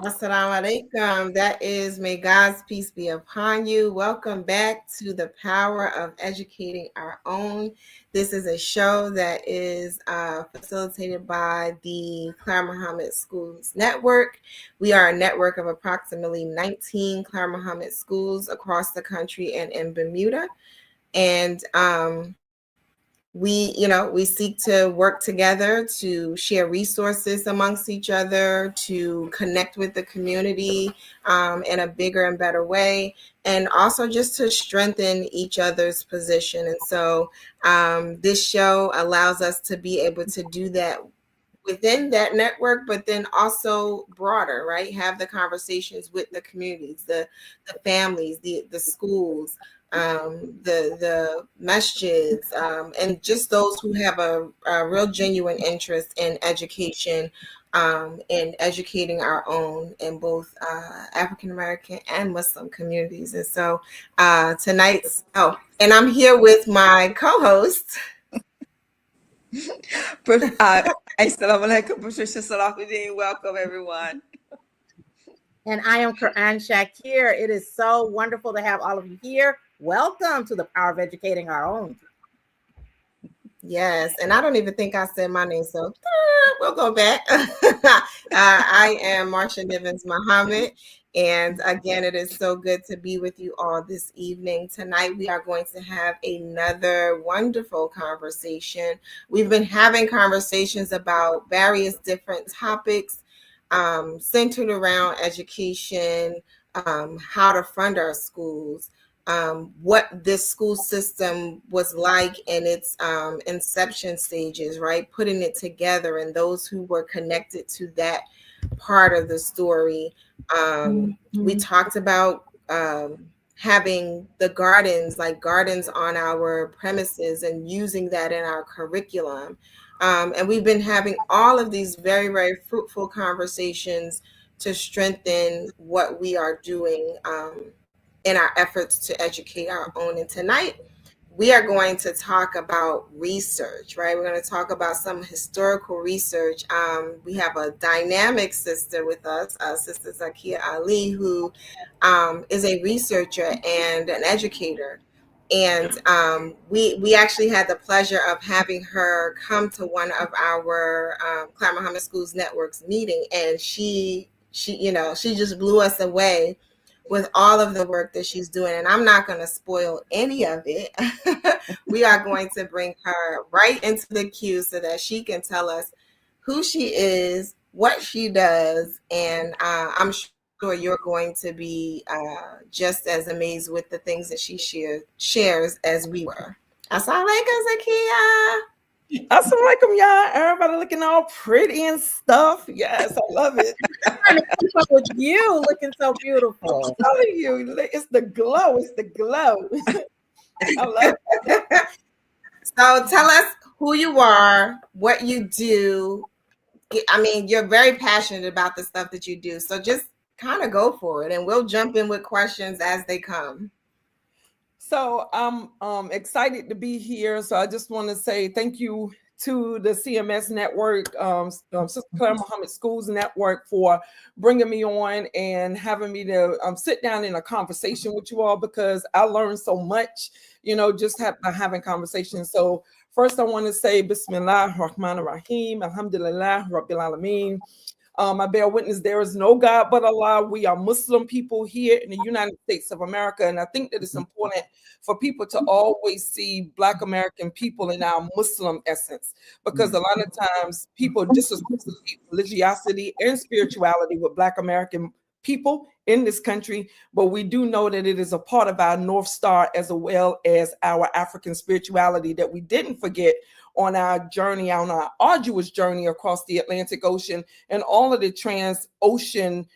Assalamu alaikum. That is, may God's peace be upon you. Welcome back to the Power of Educating Our Own. This is a show that is facilitated by the Clara Mohammed Schools Network. We are a network of approximately 19 Clara Mohammed schools across the country and in Bermuda. And we seek to work together to share resources amongst each other, to connect with the community in a bigger and better way, and also just to strengthen each other's position. And so this show allows us to be able to do that within that network, but then also broader, right? Have the conversations with the communities, the families, the schools, the masjids, and just those who have a real genuine interest in education and educating our own in both African American and Muslim communities. And so and I'm here with my co-host. Assalamu alaikum, Patricia Salahuddin. Welcome, everyone. And I am Quran Shakir. It is so wonderful to have all of you here. Welcome to the Power of Educating Our Own. Yes, and I don't even think I said my name, so we'll go back. I am Marsha Nivens Mohammed, and again, it is so good to be with you all this evening. Tonight, we are going to have another wonderful conversation. We've been having conversations about various different topics centered around education, how to fund our schools, what this school system was like in its inception stages, right? Putting it together and those who were connected to that part of the story. We talked about having the gardens on our premises and using that in our curriculum. And we've been having all of these very, very fruitful conversations to strengthen what we are doing in our efforts to educate our own. And tonight, we are going to talk about research, right? We're going to talk about some historical research. We have a dynamic sister with us, Sister Zakia Ali, who is a researcher and an educator. And we actually had the pleasure of having her come to one of our Clara Mohammed Schools Network's meeting, and she just blew us away with all of the work that she's doing. And I'm not going to spoil any of it. We are going to bring her right into the queue so that she can tell us who she is, what she does, and I'm sure you're going to be just as amazed with the things that she shares as we were. Assalamu alaikum, Zakia. Assalamu alaikum, y'all. Everybody looking all pretty and stuff. Yes, I love it. I'm keep up with you looking so beautiful. I'm telling you, it's the glow. It's the glow. I love it. So tell us who you are, what you do. I mean, you're very passionate about the stuff that you do. So just kind of go for it, and we'll jump in with questions as they come. So I'm excited to be here. So I just want to say thank you to the CMS network, Sister Clara Mohammed Schools Network, for bringing me on and having me to sit down in a conversation with you all, because I learned so much, just having conversations. So first I want to say Bismillah Rahman Rahim, Alhamdulillah Rabbil Alameen. I bear witness there is no God but Allah. We are Muslim people here in the United States of America. And I think that it's important for people to always see Black American people in our Muslim essence, because a lot of times people disassociate religiosity and spirituality with Black American people in this country, but we do know that it is a part of our North Star, as well as our African spirituality, that we didn't forget on our journey, on our arduous journey across the Atlantic Ocean and all of the trans-ocean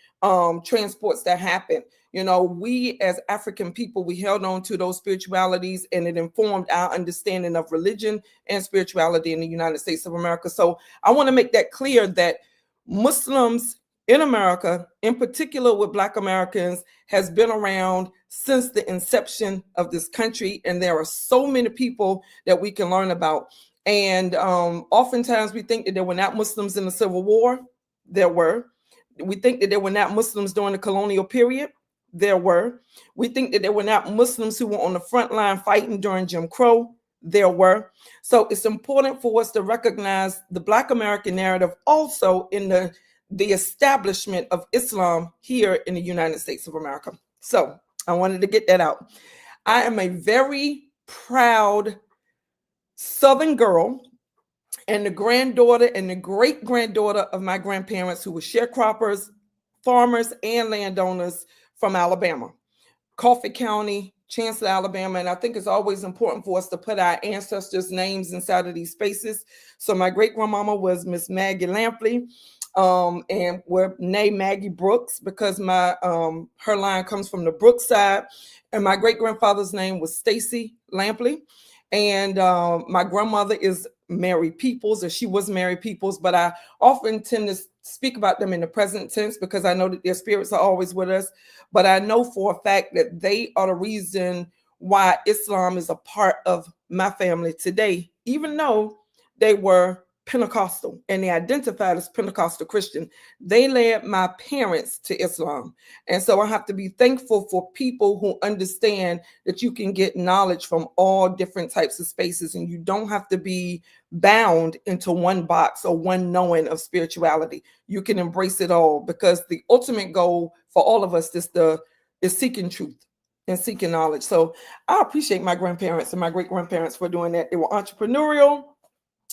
transports that happen. We as African people, we held on to those spiritualities, and it informed our understanding of religion and spirituality in the United States of America. So I want to make that clear, that Muslims in America, in particular with Black Americans, has been around since the inception of this country. And there are so many people that we can learn about. And oftentimes we think that there were not Muslims in the Civil War. There were. We think that there were not Muslims during the colonial period. There were. We think that there were not Muslims who were on the front line fighting during Jim Crow. There were. So it's important for us to recognize the Black American narrative also in the establishment of Islam here in the United States of America. So I wanted to get that out. I am a very proud Southern girl and the granddaughter and the great-granddaughter of my grandparents who were sharecroppers, farmers, and landowners from Alabama, Coffee County, Chancellor, Alabama. And I think it's always important for us to put our ancestors' names inside of these spaces. So my great-grandmama was Miss Maggie Lampley, and we're named Maggie Brooks because my her line comes from the Brooks side. And my great-grandfather's name was Stacy Lampley. And my grandmother is Mary Peoples, or she was Mary Peoples, but I often tend to speak about them in the present tense because I know that their spirits are always with us. But I know for a fact that they are the reason why Islam is a part of my family today, even though they were Pentecostal and they identified as Pentecostal Christian. They led my parents to Islam. And so I have to be thankful for people who understand that you can get knowledge from all different types of spaces and you don't have to be bound into one box or one knowing of spirituality. You can embrace it all because the ultimate goal for all of us is seeking truth and seeking knowledge. So I appreciate my grandparents and my great-grandparents for doing that. They were entrepreneurial.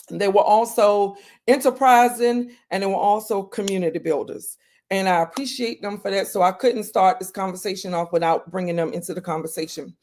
They were also enterprising, and they were also community builders. And I appreciate them for that. So I couldn't start this conversation off without bringing them into the conversation.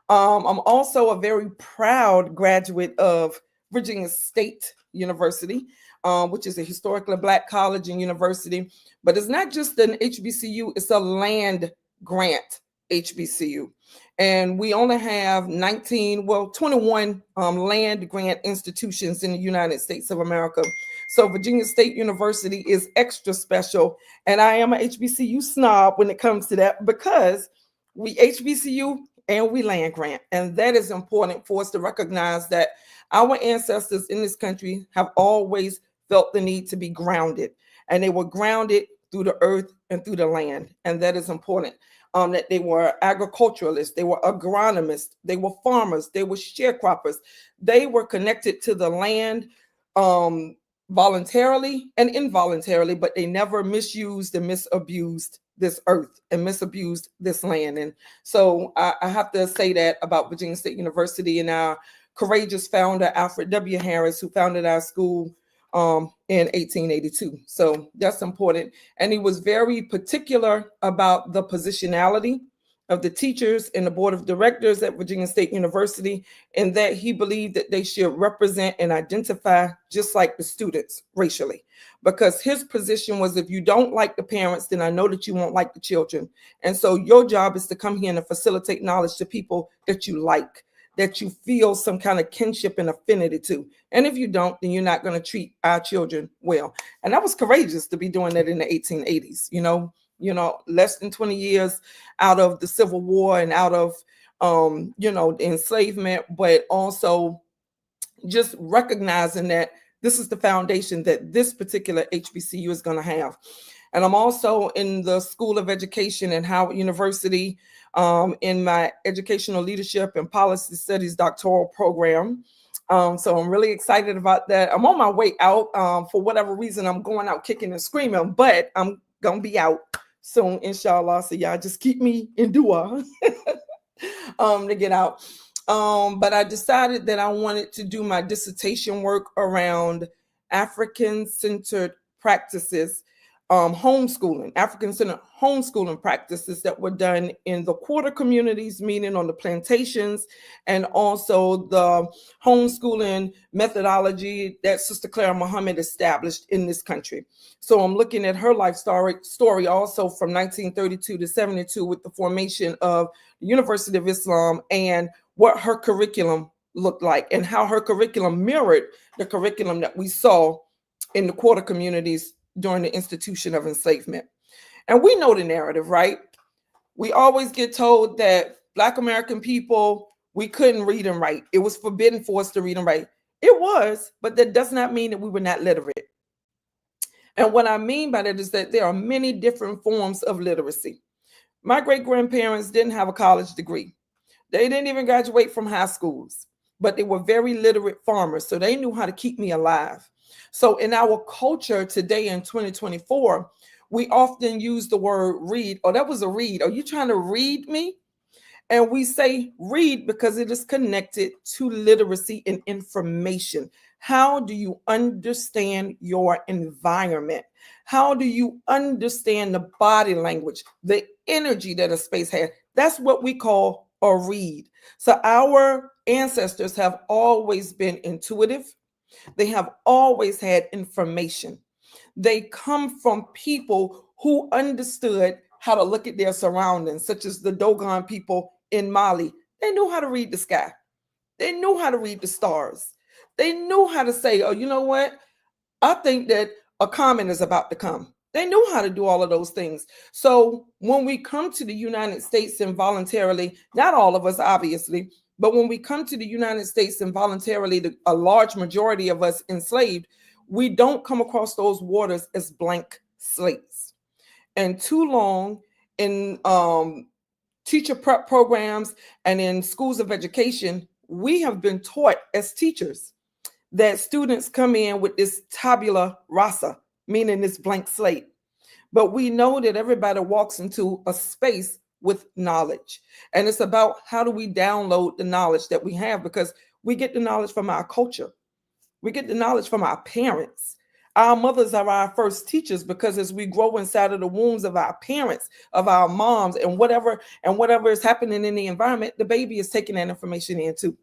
I'm also a very proud graduate of Virginia State University, which is a historically Black college and university. But it's not just an HBCU, it's a land grant HBCU. And we only have 21 land grant institutions in the United States of America. So Virginia State University is extra special. And I am a HBCU snob when it comes to that because we HBCU and we land grant. And that is important for us to recognize that our ancestors in this country have always felt the need to be grounded. And they were grounded through the earth and through the land. And that is important. That they were agriculturalists, they were agronomists, they were farmers, they were sharecroppers. They were connected to the land voluntarily and involuntarily, but they never misused and misabused this earth and misabused this land. And so I have to say that about Virginia State University and our courageous founder, Alfred W. Harris, who founded our school in 1882. So that's important. And he was very particular about the positionality of the teachers and the board of directors at Virginia State University, and that he believed that they should represent and identify just like the students racially. Because his position was, if you don't like the parents, then I know that you won't like the children. And so your job is to come here and facilitate knowledge to people that you like, that you feel some kind of kinship and affinity to. And if you don't, then you're not going to treat our children well. And that was courageous to be doing that in the 1880s, you know, less than 20 years out of the Civil War and out of, the enslavement, but also just recognizing that this is the foundation that this particular HBCU is going to have. And I'm also in the School of Education at Howard University in my educational leadership and policy studies doctoral program. So I'm really excited about that. I'm on my way out. For whatever reason, I'm going out kicking and screaming, but I'm going to be out soon, inshallah. So y'all just keep me in dua to get out. But I decided that I wanted to do my dissertation work around African-centered practices, African-centered homeschooling practices that were done in the quarter communities, meaning on the plantations, and also the homeschooling methodology that Sister Clara Mohammed established in this country. So I'm looking at her life story also from 1932 to 72 with the formation of the University of Islam and what her curriculum looked like and how her curriculum mirrored the curriculum that we saw in the quarter communities during the institution of enslavement. And we know the narrative, right? We always get told that Black American people, we couldn't read and write. It was forbidden for us to read and write. It was, but that does not mean that we were not literate. And what I mean by that is that there are many different forms of literacy. My great-grandparents didn't have a college degree. They didn't even graduate from high schools, but they were very literate farmers, so they knew how to keep me alive. So in our culture today in 2024, we often use the word read. Oh, that was a read. Are you trying to read me? And we say read because it is connected to literacy and information. How do you understand your environment? How do you understand the body language, the energy that a space has? That's what we call a read. So our ancestors have always been intuitive. They have always had information. They come from people who understood how to look at their surroundings, such as the Dogon people in Mali. They knew how to read the sky. They knew how to read the stars. They knew how to say, oh, you know what? I think that a comet is about to come. They knew how to do all of those things. So when we come to the United States involuntarily, not all of us, obviously, but when we come to the United States involuntarily, a large majority of us enslaved, we don't come across those waters as blank slates. And too long in teacher prep programs and in schools of education, we have been taught as teachers that students come in with this tabula rasa, meaning this blank slate. But we know that everybody walks into a space with knowledge. And it's about how do we download the knowledge that we have, because we get the knowledge from our culture. We get the knowledge from our parents. Our mothers are our first teachers, because as we grow inside of the wombs of our parents, of our moms, and whatever is happening in the environment, the baby is taking that information in too.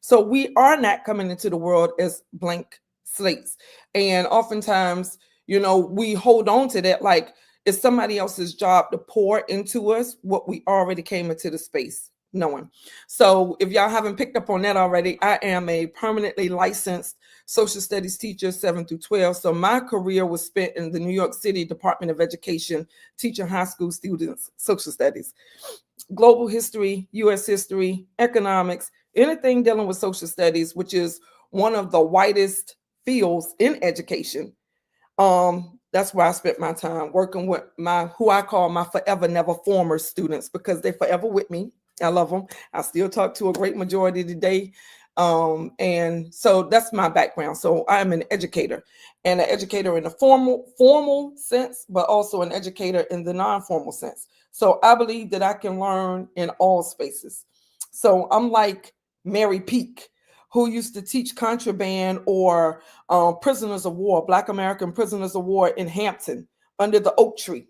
So we are not coming into the world as blank slates. And oftentimes, we hold on to that like it's somebody else's job to pour into us what we already came into the space knowing. So if y'all haven't picked up on that already, I am a permanently licensed social studies teacher, 7 through 12. So my career was spent in the New York City Department of Education, teaching high school students social studies, global history, U.S. history, economics, anything dealing with social studies, which is one of the widest fields in education. That's where I spent my time working with who I call my forever never former students, because they're forever with me. I love them. I still talk to a great majority today. And so that's my background. So I'm an educator, and an educator in the formal sense, but also an educator in the non-formal sense. So I believe that I can learn in all spaces. So I'm like Mary Peak, who used to teach contraband or prisoners of war, Black American prisoners of war in Hampton under the oak tree,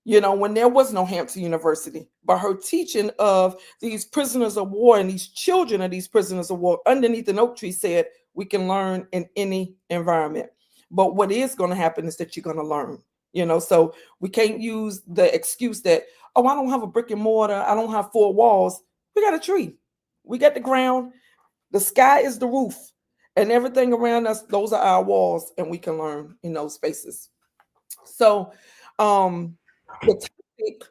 when there was no Hampton University. But her teaching of these prisoners of war and these children of these prisoners of war underneath an oak tree said, we can learn in any environment. But what is going to happen is that you're going to learn, so we can't use the excuse that, oh, I don't have a brick and mortar, I don't have 4 walls. We got a tree. We got the ground. The sky is the roof, and everything around us, those are our walls, and we can learn in those spaces. So the topic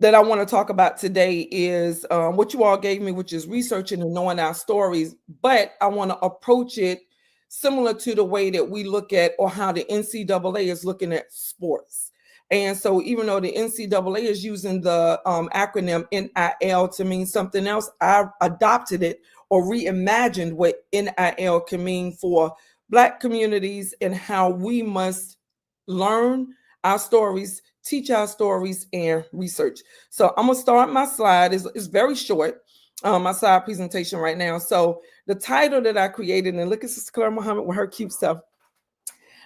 that I want to talk about today is what you all gave me, which is researching and knowing our stories, but I want to approach it similar to the way that we look at, or how the NCAA is looking at sports. And so even though the NCAA is using the acronym NIL to mean something else, I adopted it or reimagined what NIL can mean for Black communities, and how we must learn our stories, teach our stories, and research. So I'm going to start my slide. It's very short, my slide presentation right now. So the title that I created, and look at Sister Clara Mohammed with her cute stuff.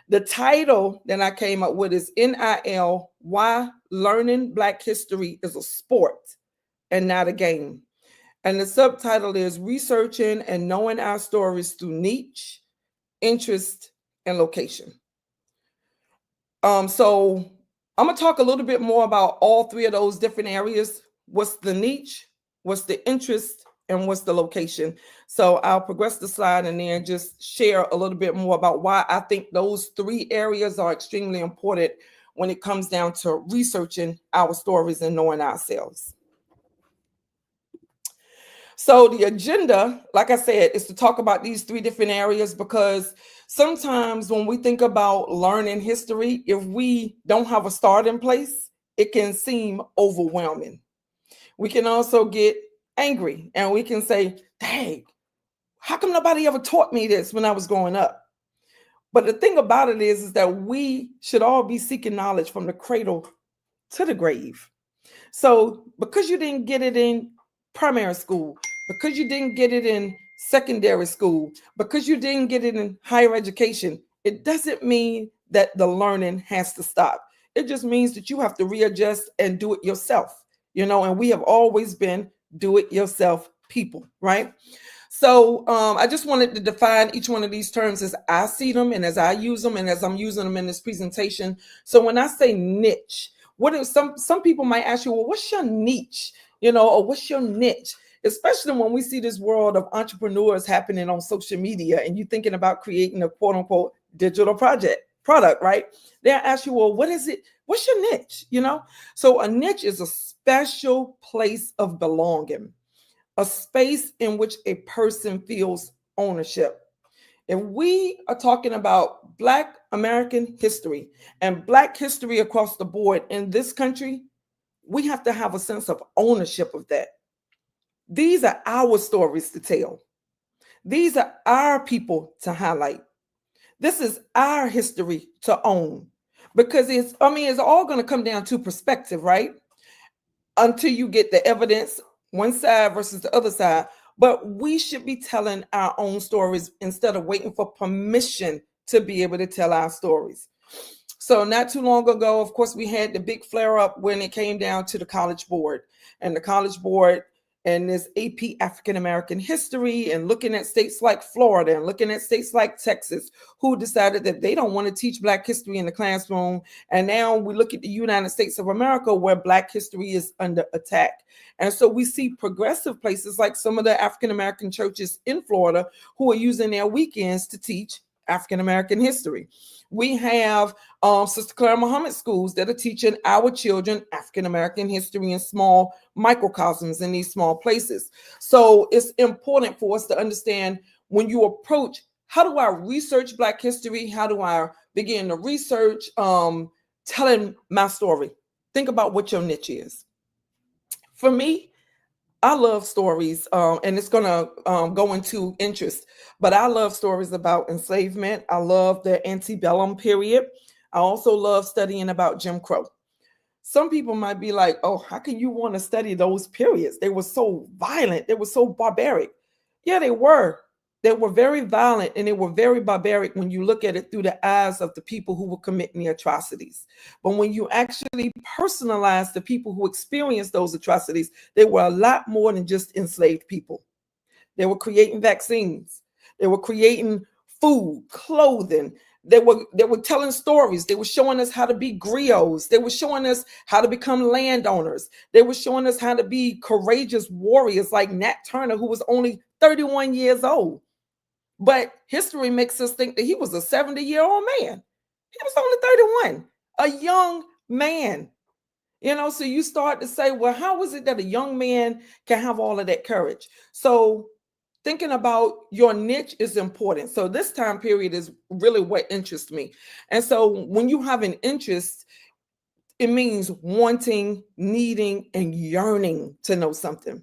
The title that I came up with is NIL, Why Learning Black History is a Sport and Not a Game. And the subtitle is Researching and Knowing Our Stories Through Niche, Interest, and Location. So I'm going to talk a little bit more about all 3 of those different areas. What's the niche, what's the interest, and what's the location? So I'll progress the slide and then just share a little bit more about why I think those 3 areas are extremely important when it comes down to researching our stories and knowing ourselves. So the agenda, like I said, is to talk about these three different areas, because sometimes when we think about learning history, if we don't have a start in place, it can seem overwhelming. We can also get angry and we can say, dang, how come nobody ever taught me this when I was growing up? But the thing about it is that we should all be seeking knowledge from the cradle to the grave. So because you didn't get it in primary school, because you didn't get it in secondary school, because you didn't get it in higher education, it doesn't mean that the learning has to stop. It just means that you have to readjust and do it yourself, and we have always been do it yourself people, right? So I just wanted to define each one of these terms as I see them and as I use them and as I'm using them in this presentation. So when I say niche, what is some people might ask you, well, what's your niche? Or what's your niche? Especially when we see this world of entrepreneurs happening on social media and you thinking about creating a quote unquote digital product, right? They'll ask you, well, what is it? What's your niche? So a niche is a special place of belonging, a space in which a person feels ownership. If we are talking about Black American history and Black history across the board in this country, we have to have a sense of ownership of that. These are our stories to tell. These are our people to highlight. This is our history to own, because it's all going to come down to perspective, right? Until you get the evidence, one side versus the other side. But we should be telling our own stories instead of waiting for permission to be able to tell our stories. So not too long ago, of course, we had the big flare up when it came down to the College Board. And the College Board and this AP African American history, and looking at states like Florida and looking at states like Texas, who decided that they don't want to teach Black history in the classroom. And now we look at the United States of America, where Black history is under attack. And so we see progressive places like some of the African American churches in Florida who are using their weekends to teach African American history. We have Sister Clara Mohammed schools that are teaching our children African American history in small microcosms in these small places. So it's important for us to understand, when you approach, how do I research Black history? How do I begin to research telling my story? Think about what your niche is. For me, I love stories, and it's going to go into interest, but I love stories about enslavement. I love the antebellum period. I also love studying about Jim Crow. Some people might be like, oh, how can you want to study those periods? They were so violent. They were so barbaric. Yeah, they were. They were very violent and they were very barbaric when you look at it through the eyes of the people who were committing the atrocities. But when you actually personalize the people who experienced those atrocities, they were a lot more than just enslaved people. They were creating vaccines. They were creating food, clothing. They were telling stories. They were showing us how to be griots. They were showing us how to become landowners. They were showing us how to be courageous warriors like Nat Turner, who was only 31 years old. But history makes us think that he was a 70-year-old man. He was only 31, a young man. So you start to say, well, how is it that a young man can have all of that courage? So thinking about your niche is important. So this time period is really what interests me. And so when you have an interest, it means wanting, needing, and yearning to know something.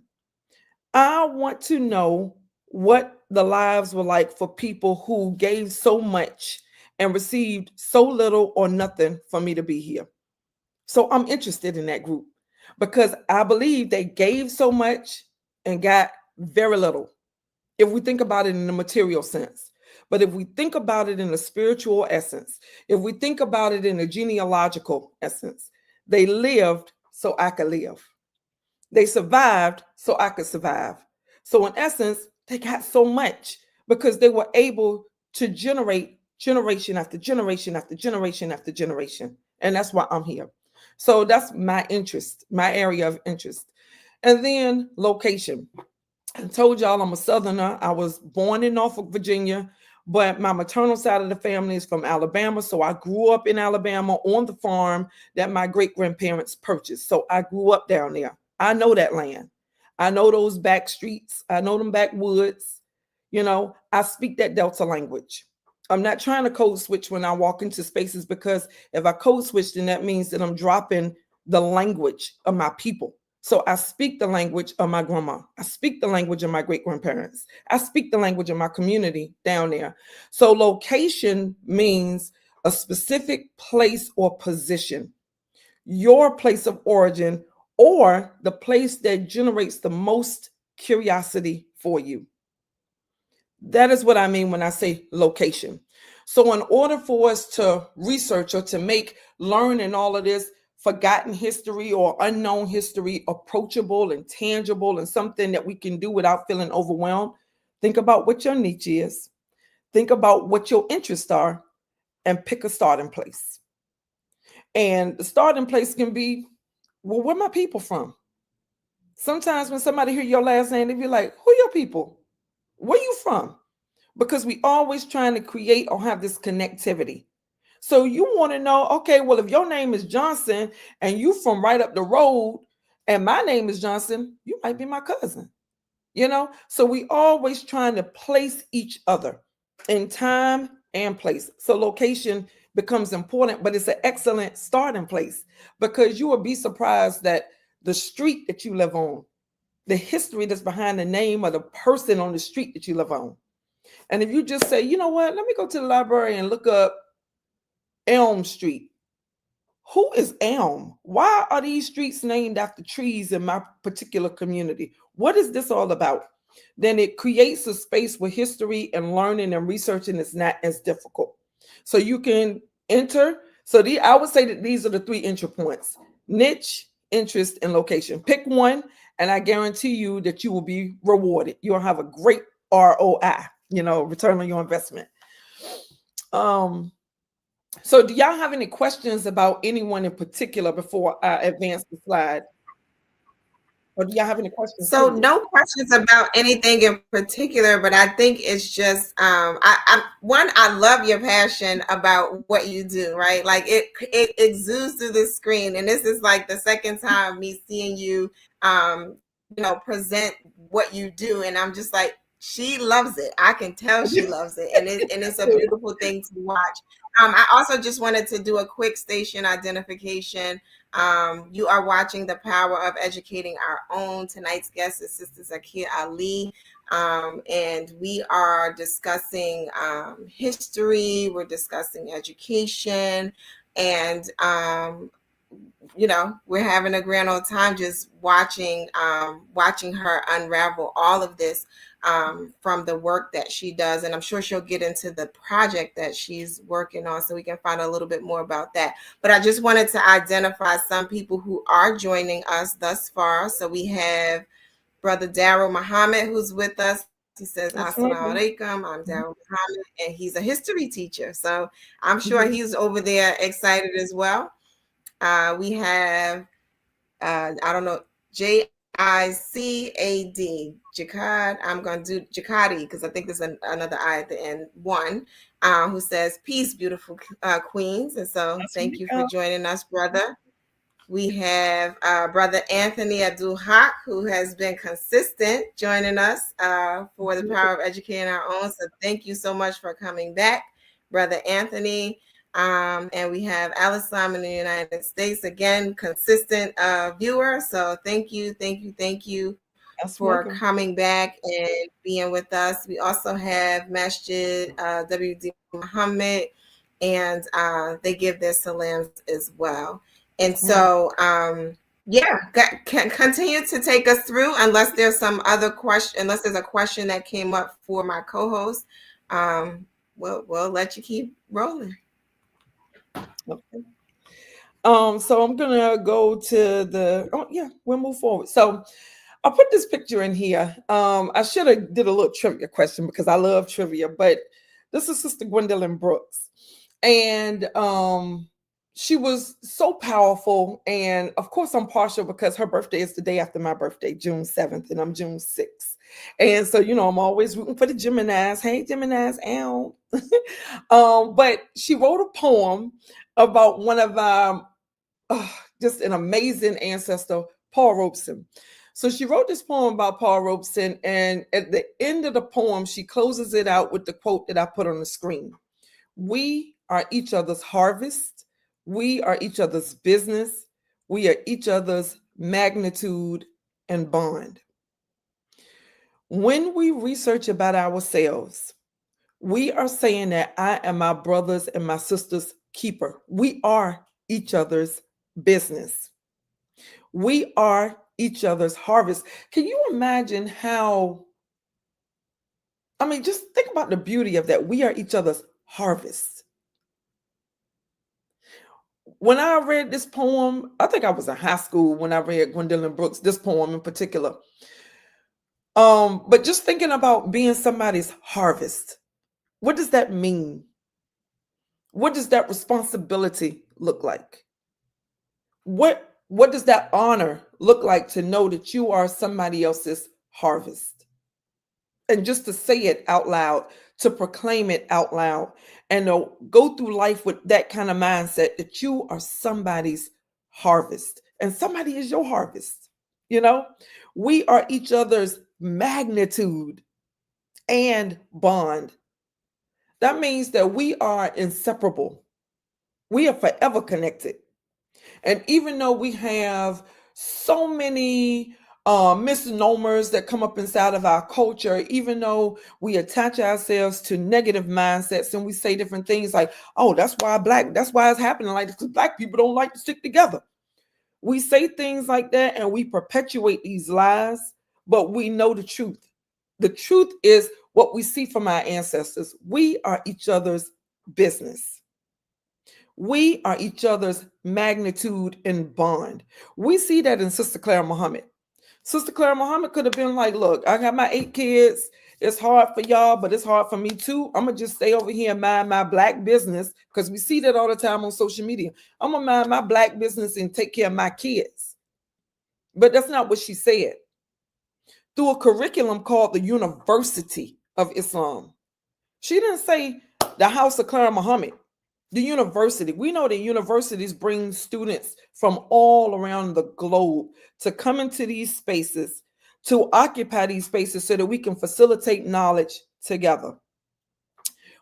I want to know what the lives were like for people who gave so much and received so little or nothing for me to be here. So I'm interested in that group because I believe they gave so much and got very little, if we think about it in the material sense. But if we think about it in the spiritual essence, if we think about it in the genealogical essence, they lived so I could live. They survived so I could survive. So in essence, they got so much because they were able to generate generation after generation after generation after generation. And that's why I'm here. So that's my interest, my area of interest. And then location. I told y'all I'm a Southerner. I was born in Norfolk, Virginia, but my maternal side of the family is from Alabama. So I grew up in Alabama on the farm that my great-grandparents purchased. So I grew up down there. I know that land. I know those back streets. I know them backwoods. You know, I speak that Delta language. I'm not trying to code switch when I walk into spaces, because if I code switch, then that means that I'm dropping the language of my people. So I speak the language of my grandma. I speak the language of my great grandparents. I speak the language of my community down there. So location means a specific place or position, your place of origin, or the place that generates the most curiosity for you. That is what I mean when I say location. So in order for us to research or to make learning all of this forgotten history or unknown history approachable and tangible and something that we can do without feeling overwhelmed, think about what your niche is. Think about what your interests are and pick a starting place. And the starting place can be, well, where my people from? Sometimes when somebody hear your last name, they be like, who your people? Where you from? Because we always trying to create or have this connectivity. So you want to know, okay, well, if your name is Johnson and you from right up the road and my name is Johnson, you might be my cousin, you know? So we always trying to place each other in time and place. So location becomes important, but it's an excellent starting place, because you will be surprised that the street that you live on, the history that's behind the name of the person on the street that you live on. And if you just say, you know what, let me go to the library and look up Elm Street. Who is Elm? Why are these streets named after trees in my particular community? What is this all about? Then it creates a space where history and learning and researching is not as difficult. So you can enter. So I would say that these are the 3 entry points: niche, interest, and location. Pick one, and I guarantee you that you will be rewarded. You'll have a great ROI, return on your investment. So do y'all have any questions about anyone in particular before I advance the slide? Or do y'all have any questions? So no questions about anything in particular, but I think it's just I love your passion about what you do, right? Like it exudes through the screen, and this is like the second time me seeing you present what you do, and I'm just like, she loves it. I can tell she loves it, and it's a beautiful thing to watch. I also just wanted to do a quick station identification. You are watching The Power of Educating Our Own. Tonight's guest is Sister Zakia Ali, and we are discussing history. We're discussing education, and we're having a grand old time just watching her unravel all of this from the work that she does. And I'm sure she'll get into the project that she's working on, so we can find a little bit more about that. But I just wanted to identify some people who are joining us thus far. So we have Brother Darryl Mohammed, who's with us. He says, Assalamu alaikum. I'm Darryl Mohammed, and he's a history teacher. So I'm sure he's over there excited as well. We have, I don't know, JICAD, Jihad. I'm going to do Jihadi because I think there's another I at the end. Who says, peace, beautiful queens. And so thank you for joining us, brother. We have Brother Anthony Abdul-Haq, who has been consistent joining us for The Power of Educating Our Own. So thank you so much for coming back, Brother Anthony. And we have Alice Lam in the United States, again, consistent viewer. So thank you for coming back and being with us. We also have Masjid W.D. Mohammed, and they give their salams as well. And so, continue to take us through, unless there's some other question, unless there's a question that came up for my co-host. We'll let you keep rolling. Okay. So I'm gonna go to we'll move forward. So I'll put this picture in here. I should have did a little trivia question because I love trivia, but this is Sister Gwendolyn Brooks, and she was so powerful. And of course, I'm partial because her birthday is the day after my birthday, June 7th, and I'm June 6th. And so, I'm always rooting for the Geminis. Hey, Geminis, ow. But she wrote a poem about one of our, just an amazing ancestor, Paul Robeson. So she wrote this poem about Paul Robeson, and at the end of the poem, she closes it out with the quote that I put on the screen. We are each other's harvest. We are each other's business. We are each other's magnitude and bond. When we research about ourselves, we are saying that I am my brother's and my sister's keeper. We are each other's business. We are each other's harvest. Can you imagine how, just think about the beauty of that. We are each other's harvest. When I read this poem, I think I was in high school when I read Gwendolyn Brooks, this poem in particular. But just thinking about being somebody's harvest, what does that mean? What does that responsibility look like? What does that honor look like to know that you are somebody else's harvest? And just to say it out loud, to proclaim it out loud, and to go through life with that kind of mindset that you are somebody's harvest and somebody is your harvest. We are each other's magnitude and bond. That means that we are inseparable. We are forever connected. And even though we have so many misnomers that come up inside of our culture, even though we attach ourselves to negative mindsets and we say different things like, oh, that's why it's happening like this, because Black people don't like to stick together. We say things like that and we perpetuate these lies, but we know the truth. The truth is what we see from our ancestors. We are each other's business. We are each other's magnitude and bond. We see that in Sister Clara Mohammed. Sister Clara Mohammed could have been like, look, I got my 8 kids. It's hard for y'all, but it's hard for me too. I'm going to just stay over here and mind my Black business, because we see that all the time on social media. I'm going to mind my Black business and take care of my kids. But that's not what she said. Through a curriculum called the University of Islam, she didn't say the House of Clara Mohammed. The university. We know that universities bring students from all around the globe to come into these spaces, to occupy these spaces so that we can facilitate knowledge together.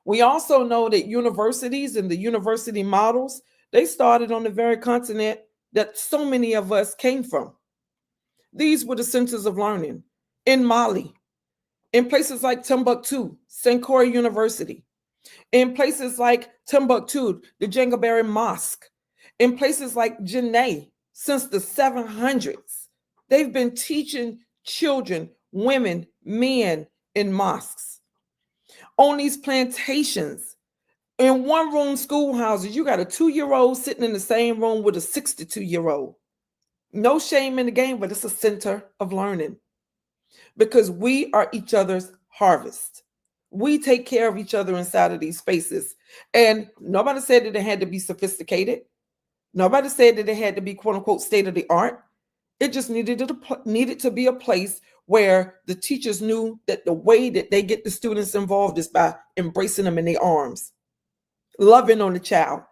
We also know that universities and the university models, they started on the very continent that so many of us came from. These were the centers of learning in Mali, in places like Timbuktu, Sankore University, in places like Timbuktu, the Jangabari Mosque, in places like Janneh, since the 700s, they've been teaching children, women, men in mosques. On these plantations, in one-room schoolhouses, you got a 2-year-old sitting in the same room with a 62-year-old. No shame in the game, but it's a center of learning, because we are each other's harvest. We take care of each other inside of these spaces. And nobody said that it had to be sophisticated. Nobody said that it had to be, quote unquote, state of the art. It just needed to be a place where the teachers knew that the way that they get the students involved is by embracing them in their arms, loving on the child,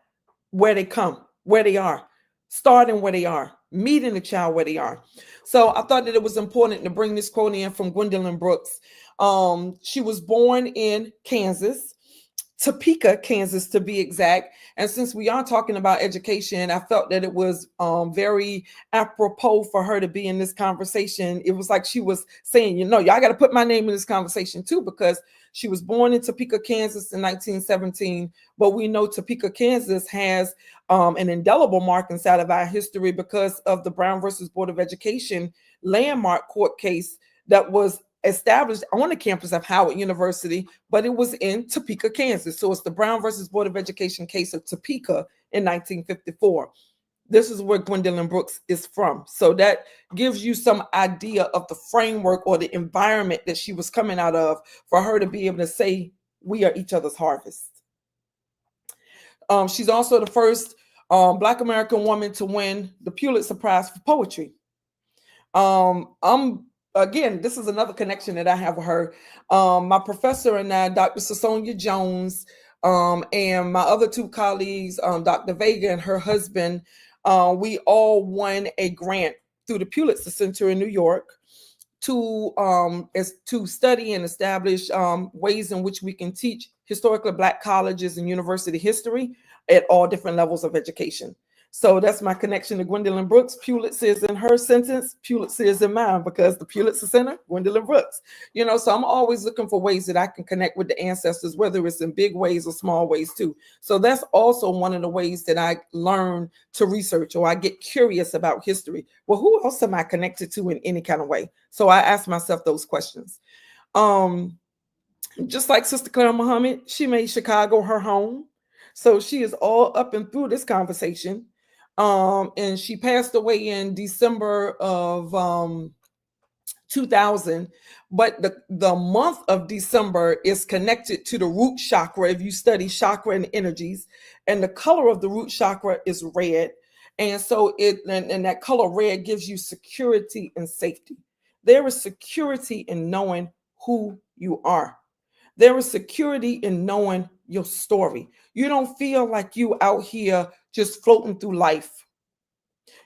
where they come, where they are, starting where they are, meeting the child where they are. So I thought that it was important to bring this quote in from Gwendolyn Brooks. She was born in Kansas, Topeka, Kansas, to be exact. And since we are talking about education, I felt that it was very apropos for her to be in this conversation. It was like she was saying, y'all got to put my name in this conversation too, because she was born in Topeka, Kansas in 1917. But we know Topeka, Kansas has an indelible mark inside of our history because of the Brown versus Board of Education landmark court case that was established on the campus of Howard University, but it was in Topeka, Kansas. So it's the Brown versus Board of Education case of Topeka in 1954. This is where Gwendolyn Brooks is from. So that gives you some idea of the framework or the environment that she was coming out of for her to be able to say, we are each other's harvest. She's also the first Black American woman to win the Pulitzer Prize for poetry. Again, this is another connection that I have with her. My professor and I, Dr. Sasonia Jones, and my other 2 colleagues, Dr. Vega and her husband, we all won a grant through the Pulitzer Center in New York to study and establish ways in which we can teach historically Black colleges and university history at all different levels of education. So that's my connection to Gwendolyn Brooks. Pulitzer is in her sentence, Pulitzer is in mine, because the Pulitzer Center, Gwendolyn Brooks. So I'm always looking for ways that I can connect with the ancestors, whether it's in big ways or small ways too. So that's also one of the ways that I learn to research, or I get curious about history. Well, who else am I connected to in any kind of way? So I ask myself those questions. Just like Sister Clara Mohammed, she made Chicago her home. So she is all up and through this conversation. And she passed away in December of 2000. But the month of December is connected to the root chakra, if you study chakra and energies. And the color of the root chakra is red. And so and that color red gives you security and safety. There is security in knowing who you are. There is security in knowing your story. You don't feel like you out here just floating through life.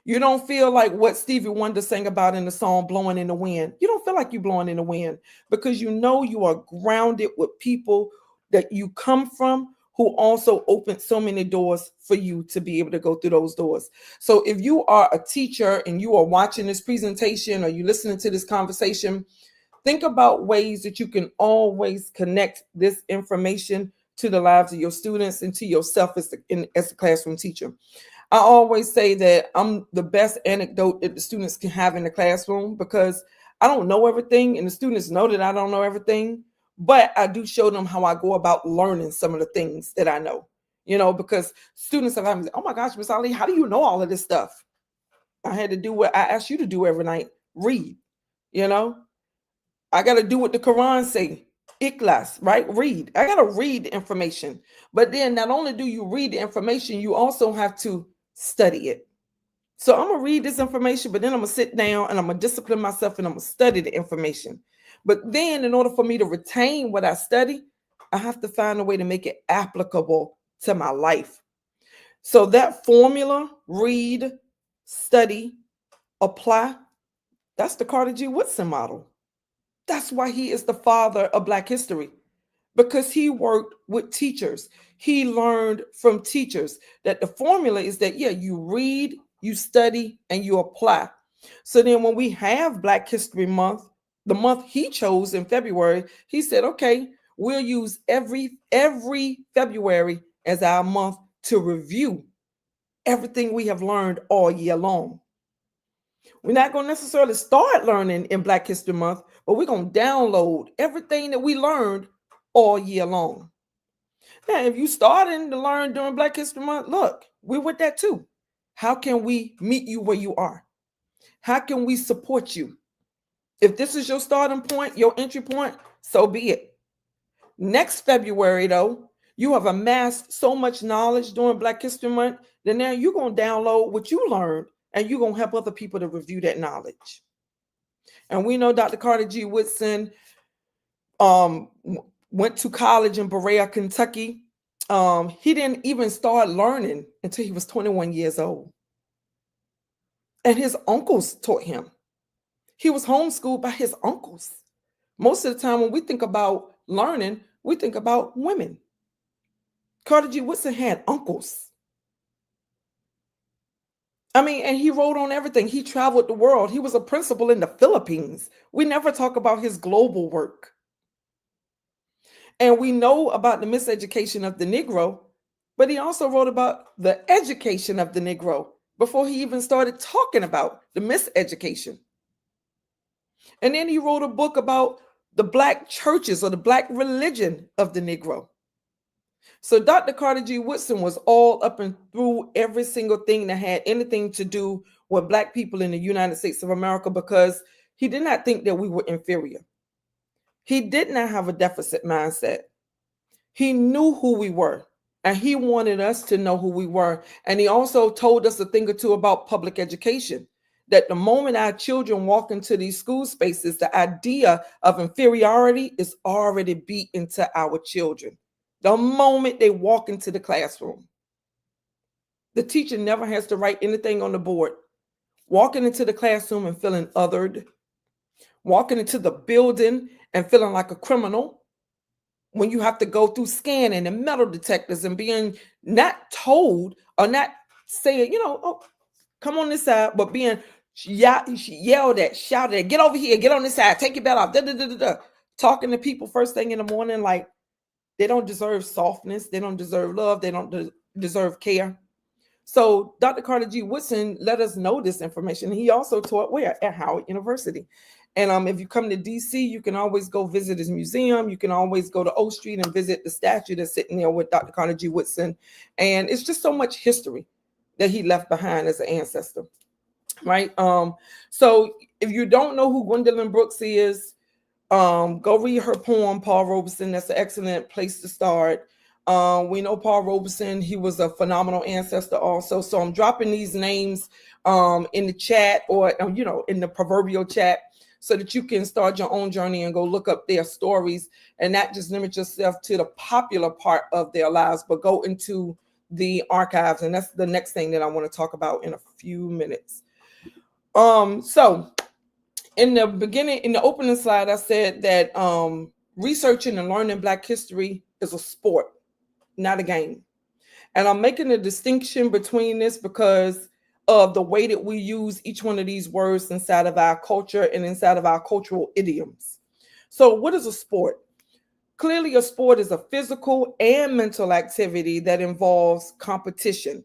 You don't feel like what Stevie Wonder sang about in the song Blowing in the Wind. You don't feel like you're blowing in the wind, because you know you are grounded with people that you come from, who also opened so many doors for you to be able to go through those doors. So if you are a teacher and you are watching this presentation, or you listening to this conversation, think about ways that you can always connect this information to the lives of your students and to yourself as a classroom teacher. I always say that I'm the best anecdote that the students can have in the classroom, because I don't know everything, and the students know that I don't know everything, but I do show them how I go about learning some of the things that I know, because students sometimes say, oh my gosh, Miss Ali, how do you know all of this stuff? I had to do what I asked you to do every night, read, I got to do what the Quran say, Ikhlas, right? Read. I got to read the information. But then not only do you read the information, you also have to study it. So I'm going to read this information, but then I'm going to sit down and I'm going to discipline myself and I'm going to study the information. But then in order for me to retain what I study, I have to find a way to make it applicable to my life. So that formula, read, study, apply, that's the Carter G. Woodson model. That's why he is the father of Black history, because he worked with teachers. He learned from teachers that the formula is that, you read, you study, and you apply. So then when we have Black History Month, the month he chose in February, he said, okay, we'll use every February as our month to review everything we have learned all year long. We're not going to necessarily start learning in Black History Month, but we're going to download everything that we learned all year long. Now, if you starting to learn during Black History Month, look, we're with that too. How can we meet you where you are? How can we support you? If this is your starting point, your entry point, so be it. Next February, though, you have amassed so much knowledge during Black History Month that now you're going to download what you learned, and you're going to help other people to review that knowledge. And we know Dr. Carter G. Woodson went to college in Berea, Kentucky. He didn't even start learning until he was 21 years old. And his uncles taught him. He was homeschooled by his uncles. Most of the time when we think about learning, we think about women. Carter G. Woodson had uncles. And he wrote on everything. He traveled the world. He was a principal in the Philippines. We never talk about his global work. And we know about the miseducation of the Negro, but he also wrote about the education of the Negro before he even started talking about the miseducation. And then he wrote a book about the Black churches, or the Black religion of the Negro. So Dr. Carter G. Woodson was all up and through every single thing that had anything to do with Black people in the United States of America, because he did not think that we were inferior. He did not have a deficit mindset. He knew who we were, and he wanted us to know who we were. And he also told us a thing or two about public education, that the moment our children walk into these school spaces, the idea of inferiority is already beat into our children. The moment they walk into the classroom, the teacher never has to write anything on the board. walking into the classroom and feeling othered, walking into the building and feeling like a criminal, when you have to go through scanning and metal detectors and being not told or not saying, oh, come on this side, but being yelled at, shouted at, get over here, get on this side, take your belt off, talking to people first thing in the morning like they don't deserve softness, they don't deserve love, they don't deserve care. So Dr. Carter G. Woodson let us know this information. He also taught where? At Howard University. And if you come to DC, you can always go visit his museum. You can always go to O Street and visit the statue that's sitting there with Dr. Carter G. Woodson. And it's just so much history that he left behind as an ancestor, right? So if you don't know who Gwendolyn Brooks is, go read her poem, Paul Robeson. That's an excellent place to start. We know Paul Robeson, he was a phenomenal ancestor also. So I'm dropping these names in the chat or, in the proverbial chat so that you can start your own journey and go look up their stories and not just limit yourself to the popular part of their lives, but go into the archives. And that's the next thing that I want to talk about in a few minutes. So in the beginning, in the opening slide, I said that researching and learning Black history is a sport, not a game. And I'm making a distinction between this because of the way that we use each one of these words inside of our culture and inside of our cultural idioms. So what is a sport? Clearly, a sport is a physical and mental activity that involves competition.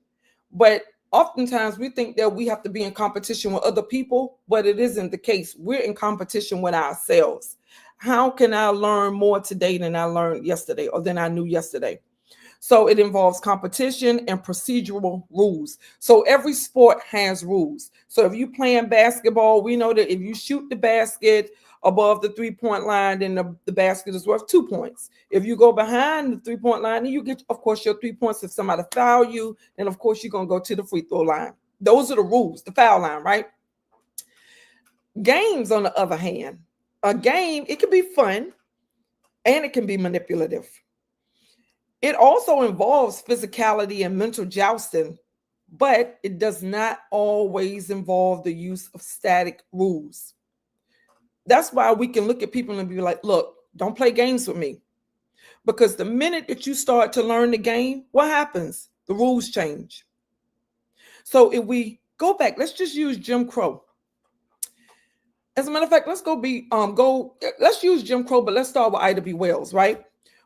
But oftentimes we think that we have to be in competition with other people, but it isn't the case. We're in competition with ourselves. How can I learn more today than I learned yesterday or than I knew yesterday? So it involves competition and procedural rules. So every sport has rules. So if you're playing basketball, we know that if you shoot the basket above the 3-point line, then the basket is worth 2 points. If you go behind the 3-point line, then you get, of course, your 3 points. If somebody foul you, then of course you're going to go to the free throw line. Those are the rules, the foul line, right? Games, on the other hand, a game, it can be fun and it can be manipulative. It also involves physicality and mental jousting, but it does not always involve the use of static rules. That's why we can look at people and be like, look, don't play games with me. Because the minute that you start to learn the game, what happens? The rules change. So if we go back, let's just use Jim Crow. As a matter of fact, let's use Jim Crow, but let's start with Ida B. Wells, right?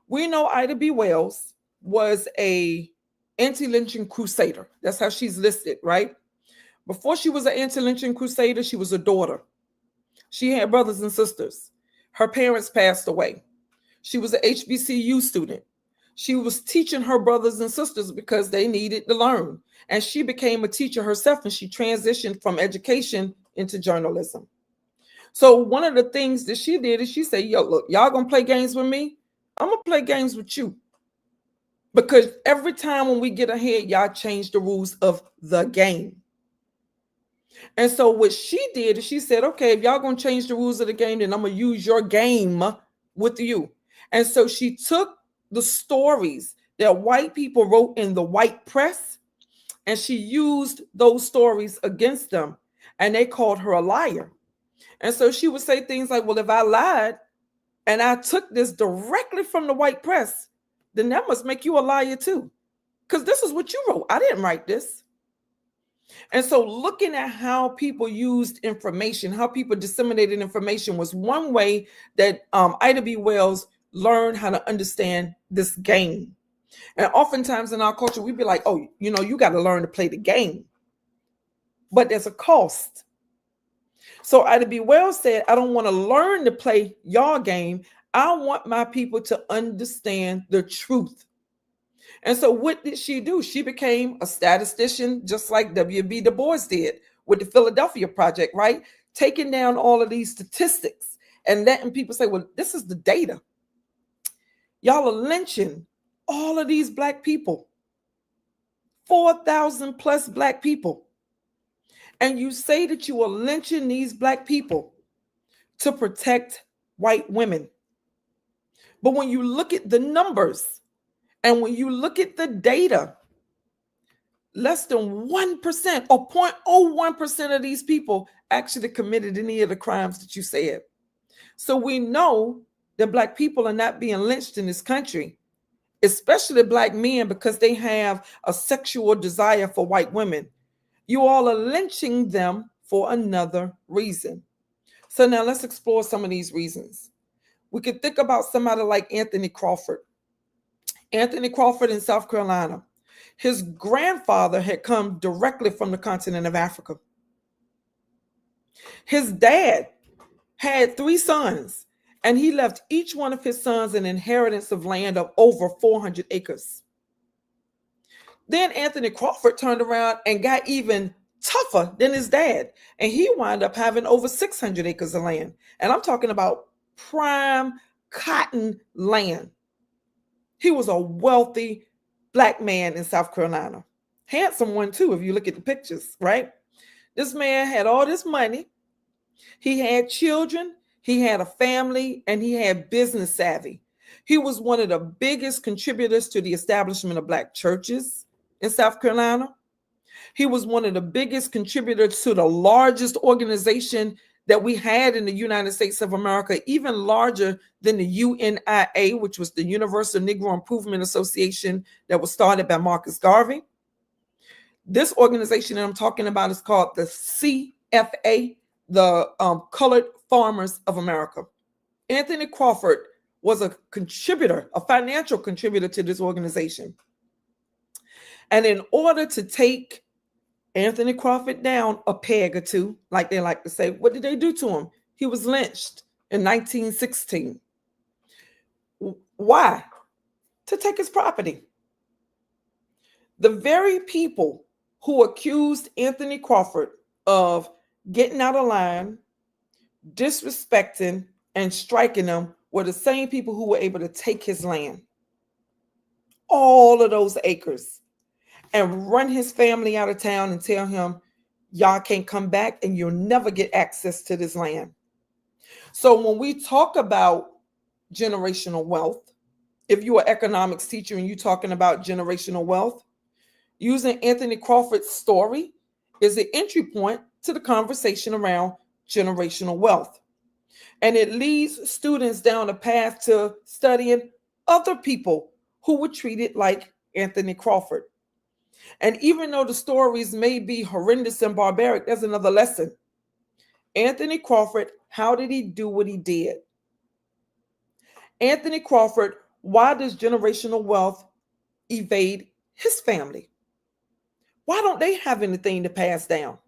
We know Ida B. Wells was a anti-lynching crusader. That's how she's listed, right? Before she was an anti-lynching crusader, she was a daughter. She had brothers and sisters. Her parents passed away. She was an HBCU student. She was teaching her brothers and sisters because they needed to learn. And she became a teacher herself, and she transitioned from education into journalism. So one of the things that she did is she said, yo, look, y'all gonna play games with me? I'm gonna play games with you. Because every time when we get ahead, y'all change the rules of the game. And so what she did is she said, okay, if y'all gonna change the rules of the game, then I'm gonna use your game with you. And so she took the stories that white people wrote in the white press, and she used those stories against them, and they called her a liar. And so she would say things like, well, if I lied and I took this directly from the white press, then that must make you a liar too. Because this is what you wrote. I didn't write this. And so looking at how people used information, how people disseminated information was one way that Ida B. Wells learned how to understand this game. And oftentimes in our culture, we'd be like, oh, you got to learn to play the game. But there's a cost. So Ida B. Wells said, I don't want to learn to play your game. I want my people to understand the truth. And so what did she do? She became a statistician, just like W.B. Du Bois did with the Philadelphia Project, right? Taking down all of these statistics and letting people say, well, this is the data. Y'all are lynching all of these Black people, 4,000 plus Black people. And you say that you are lynching these Black people to protect white women. But when you look at the numbers and when you look at the data, less than 1% or 0.01% of these people actually committed any of the crimes that you said. So we know that Black people are not being lynched in this country, especially Black men, because they have a sexual desire for white women. You all are lynching them for another reason. So now let's explore some of these reasons. We could think about somebody like Anthony Crawford. Anthony Crawford in South Carolina. His grandfather had come directly from the continent of Africa. His dad had 3 sons, and he left each one of his sons an inheritance of land of over 400 acres. Then Anthony Crawford turned around and got even tougher than his dad, and he wound up having over 600 acres of land. And I'm talking about prime cotton land. He was a wealthy Black man in South Carolina. Handsome one too, if you look at the pictures, right? This man had all this money. He had children, he had a family, and he had business savvy. He was one of the biggest contributors to the establishment of Black churches in South Carolina. He was one of the biggest contributors to the largest organization that we had in the United States of America, even larger than the UNIA, which was the Universal Negro Improvement Association that was started by Marcus Garvey. This organization that I'm talking about is called the CFA, the Colored Farmers of America. Anthony Crawford was a contributor, a financial contributor to this organization. And in order to take Anthony Crawford down a peg or two, like they like to say, what did they do to him? He was lynched in 1916. Why? To take his property. The very people who accused Anthony Crawford of getting out of line, disrespecting, and striking him were the same people who were able to take his land, all of those acres, and run his family out of town and tell him, y'all can't come back and you'll never get access to this land. So when we talk about generational wealth, if you're an economics teacher and you're talking about generational wealth, using Anthony Crawford's story is an entry point to the conversation around generational wealth. And it leads students down a path to studying other people who were treated like Anthony Crawford. And even though the stories may be horrendous and barbaric, there's another lesson. Anthony Crawford, how did he do what he did? Anthony Crawford, why does generational wealth evade his family? Why don't they have anything to pass down?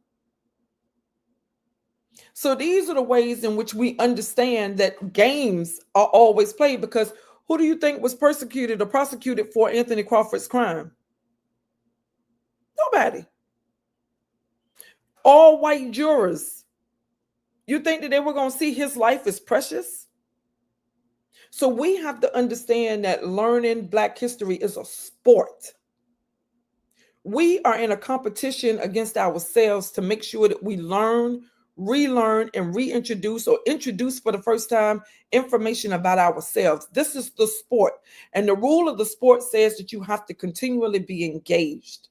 So these are the ways in which we understand that games are always played, because who do you think was persecuted or prosecuted for Anthony Crawford's crime? Nobody. All white jurors. You think that they were going to see his life as precious? So we have to understand that learning Black history is a sport. We are in a competition against ourselves to make sure that we learn, relearn, and reintroduce or introduce for the first time information about ourselves. This is the sport. And the rule of the sport says that you have to continually be engaged.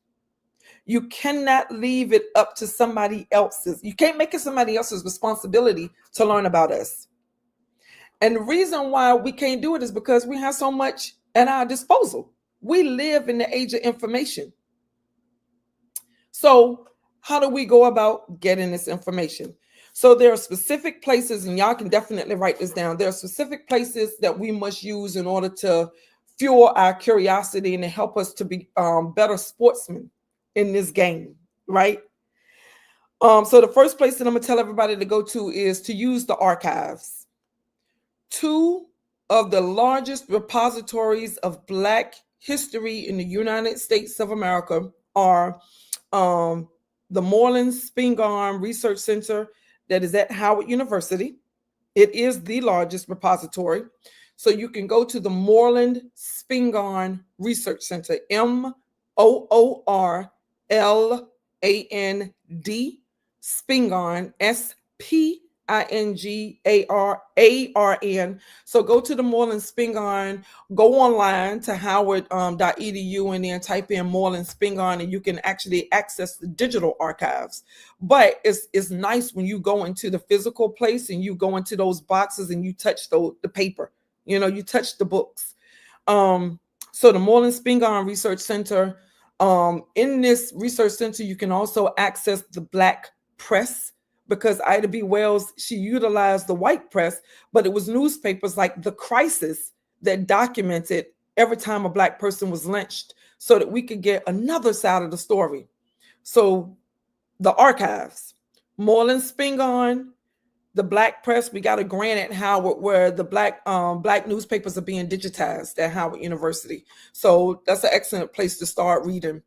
You cannot leave it up to somebody else's. You can't make it somebody else's responsibility to learn about us. And the reason why we can't do it is because we have so much at our disposal. We live in the age of information. So how do we go about getting this information? So there are specific places, and y'all can definitely write this down. There are specific places that we must use in order to fuel our curiosity and to help us to be better sportsmen in this game, right? So the first place that I'm gonna tell everybody to go to is to use the archives. 2 of the largest repositories of Black history in the United States of America are the Moreland Spingarn Research Center that is at Howard University. It is the largest repository. So you can go to the Moreland Spingarn Research Center, MOORLAND, Spingarn, Ingararn. So go to the Moreland Spingarn, go online to howard.edu and then type in Moreland Spingarn, and you can actually access the digital archives. But it's nice when you go into the physical place and you go into those boxes and you touch the paper, you touch the books. So the Moreland Spingarn Research Center, in this research center, you can also access the Black press, because Ida B. Wells, she utilized the white press, but it was newspapers like The Crisis that documented every time a Black person was lynched so that we could get another side of the story. So the archives, Moreland Spingarn, the Black press, we got a grant at Howard where the Black newspapers are being digitized at Howard University. So that's an excellent place to start reading.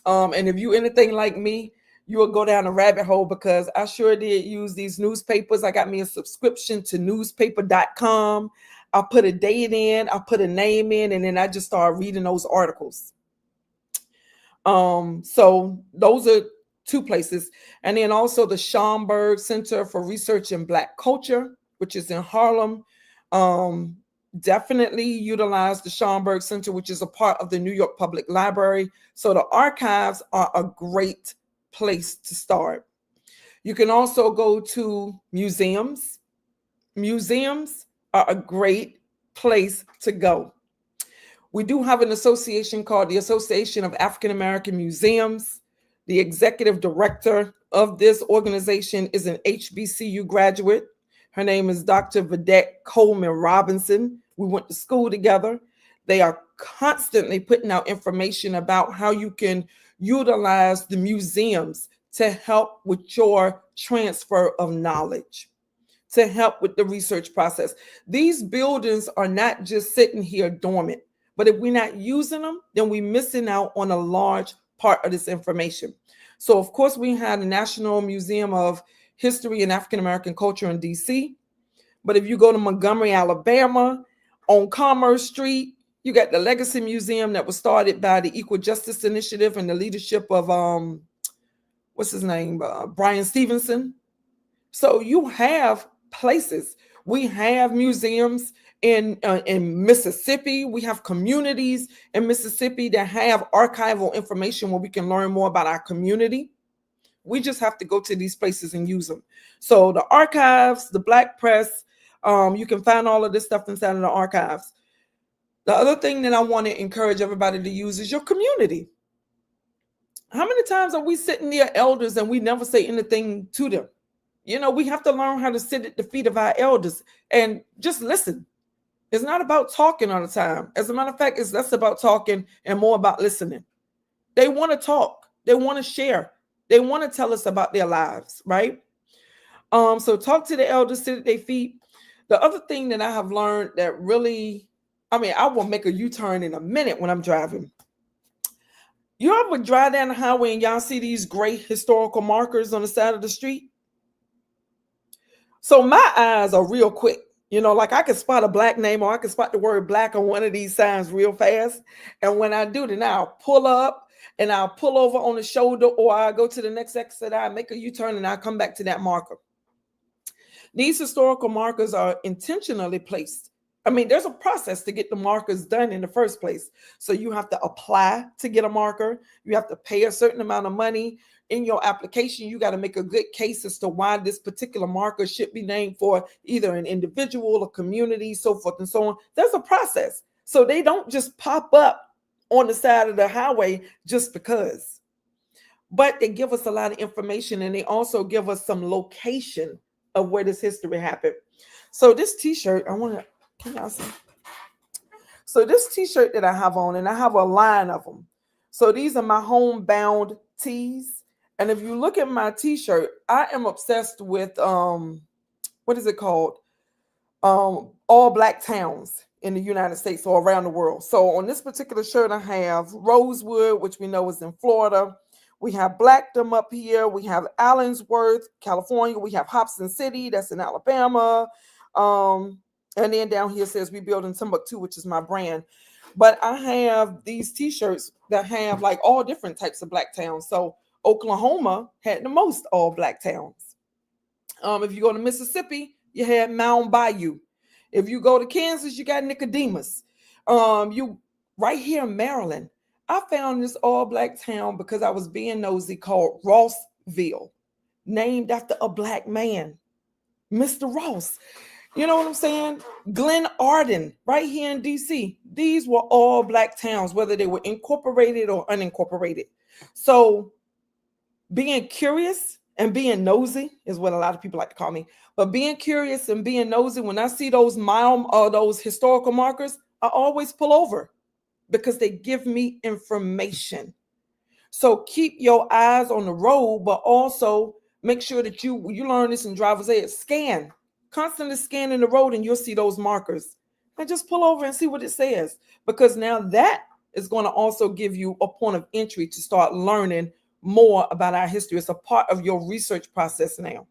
And if you anything like me, you will go down a rabbit hole, because I sure did use these newspapers. I got me a subscription to newspaper.com. I put a date in, I put a name in, and then I just started reading those articles. So those are two places. And then also the Schomburg Center for Research in Black Culture, which is in Harlem. Definitely utilize the Schomburg Center, which is a part of the New York Public Library. So the archives are a great place to start. You can also go to museums. Museums are a great place to go. We do have an association called the Association of African American Museums. The executive director of this organization is an HBCU graduate. Her name is Dr. Vedette Coleman Robinson. We went to school together. They are constantly putting out information about how you can utilize the museums to help with your transfer of knowledge, to help with the research process. These buildings are not just sitting here dormant, but if we're not using them, then we're missing out on a large part of this information. So, of course, we have the National Museum of History and African American Culture in DC. But if you go to Montgomery, Alabama, on Commerce Street, you got the Legacy Museum that was started by the Equal Justice Initiative and the leadership of, what's his name, Brian Stevenson. So you have places. We have museums in Mississippi. We have communities in Mississippi that have archival information where we can learn more about our community. We just have to go to these places and use them. So the archives, the Black press, you can find all of this stuff inside of the archives. The other thing that I want to encourage everybody to use is your community. How many times are we sitting near elders and we never say anything to them? We have to learn how to sit at the feet of our elders and just listen. It's not about talking all the time. As a matter of fact, it's less about talking and more about listening. They want to talk. They want to share. They want to tell us about their lives, right? So talk to the elders, sit at their feet. The other thing that I have learned that really, I will make a U-turn in a minute when I'm driving. You ever drive down the highway and y'all see these great historical markers on the side of the street? So my eyes are real quick. Like I can spot a Black name or I can spot the word Black on one of these signs real fast. And when I do, then I'll pull up and I'll pull over on the shoulder, or I'll go to the next exit, I'll make a U-turn and I'll come back to that marker. These historical markers are intentionally placed. There's a process to get the markers done in the first place. So you have to apply to get a marker. You have to pay a certain amount of money. In your application, you got to make a good case as to why this particular marker should be named for either an individual, a community, so forth and so on. There's a process. So they don't just pop up on the side of the highway just because. But they give us a lot of information, and they also give us some location of where this history happened. So this t-shirt, can y'all see? So this t-shirt that I have on, and I have a line of them. So these are my homebound tees. And if you look at my t-shirt, I am obsessed with, what is it called? All Black towns in the United States or around the world. So on this particular shirt, I have Rosewood, which we know is in Florida. We have Blackdom up here. We have Allensworth, California. We have Hobson City, that's in Alabama. And then down here says we build in Timbuktu, which is my brand. But I have these t-shirts that have like all different types of Black towns. So Oklahoma had the most all Black towns. If you go to Mississippi, you had Mound Bayou. If you go to Kansas, you got Nicodemus. You right here in Maryland, I found this all black town because I was being nosy, called Rossville, named after a black man, Mr. Ross. You know what I'm saying? Glen Arden, right here in DC. These were all black towns, whether they were incorporated or unincorporated. So being curious and being nosy is what a lot of people like to call me. But being curious and being nosy, when I see those those historical markers, I always pull over because they give me information. So keep your eyes on the road, but also make sure that you learn this in driver's ed. Scan, constantly scanning the road, and you'll see those markers. And just pull over and see what it says, because now that is going to also give you a point of entry to start learning more about our history. It's a part of your research process now.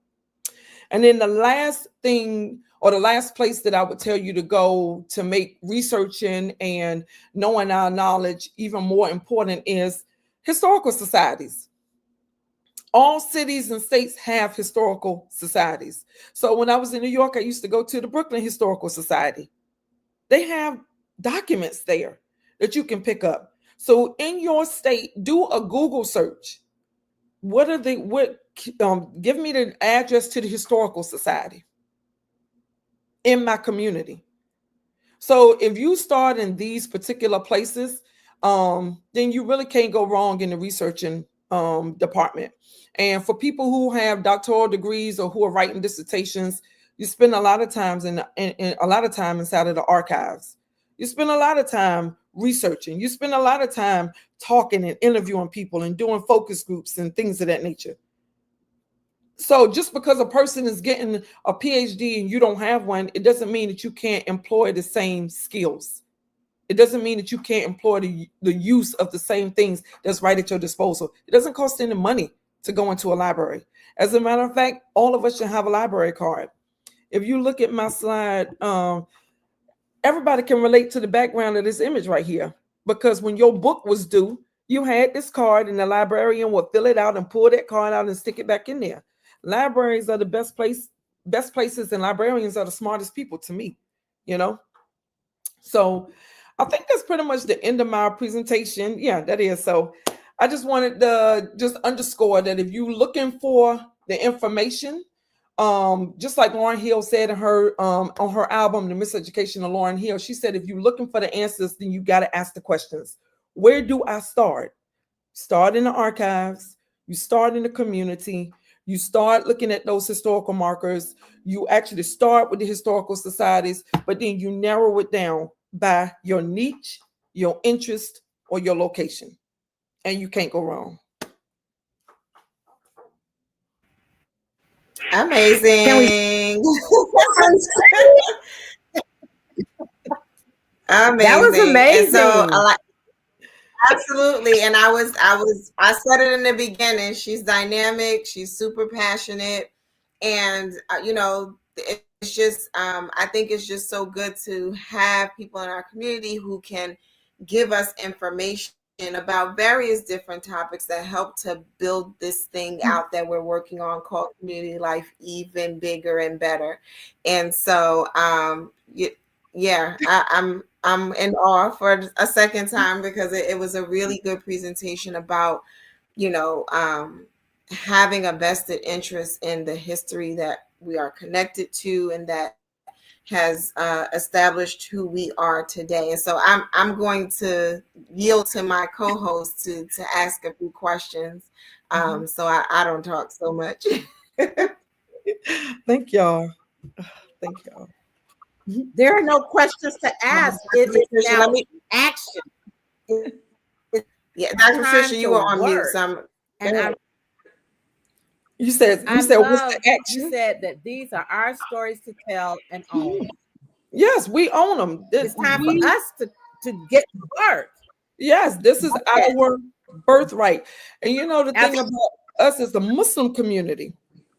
And then the last thing, or the last place that I would tell you to go to make researching and knowing our knowledge even more important, is historical societies. All cities and states have historical societies. So when I was in New York, I used to go to the Brooklyn Historical Society. They have documents there that you can pick up. So in your state, do a Google search. Give me the address to the historical society in my community. So if you start in these particular places, then you really can't go wrong in the researching department. And for people who have doctoral degrees or who are writing dissertations, you spend a lot of times inside of the archives. You spend a lot of time researching. You spend a lot of time talking and interviewing people and doing focus groups and things of that nature. So just because a person is getting a PhD and you don't have one, it doesn't mean that you can't employ the same skills. It doesn't mean that you can't employ the use of the same things that's right at your disposal. It doesn't cost any money to go into a library. As a matter of fact, all of us should have a library card. If you look at my slide, everybody can relate to the background of this image right here, because when your book was due, you had this card and the librarian would fill it out and pull that card out and stick it back in there. Libraries are the best places, and librarians are the smartest people to me, you know? So I think that's pretty much the end of my presentation. Yeah, that is. So I just wanted to just underscore that if you're looking for the information, just like Lauryn Hill said in her on her album, The Miseducation of Lauryn Hill, she said, if you're looking for the answers, then you got to ask the questions. Where do I start? Start in the archives. You start in the community. You start looking at those historical markers. You actually start with the historical societies, but then you narrow it down by your niche, your interest, or your location. And you can't go wrong. Amazing. Amazing. That was amazing. And so, absolutely. And I said it in the beginning. She's dynamic. She's super passionate. And, it's just, I think it's just so good to have people in our community who can give us information about various different topics that help to build this thing out that we're working on called community life even bigger and better. And so, I'm in awe for a second time, because it was a really good presentation about, having a vested interest in the history that we are connected to and that has established who we are today. And so I'm going to yield to my co-host to ask a few questions, so I don't talk so much. Thank y'all. Thank y'all. There are no questions to ask. It's now action. Yeah, Dr. Fisher, you were on mute. So you said what's the action? You said that these are our stories to tell and own. Yes, we own them. It's time for us to get to work. Yes, this is our birthright. And the thing about us as the Muslim community,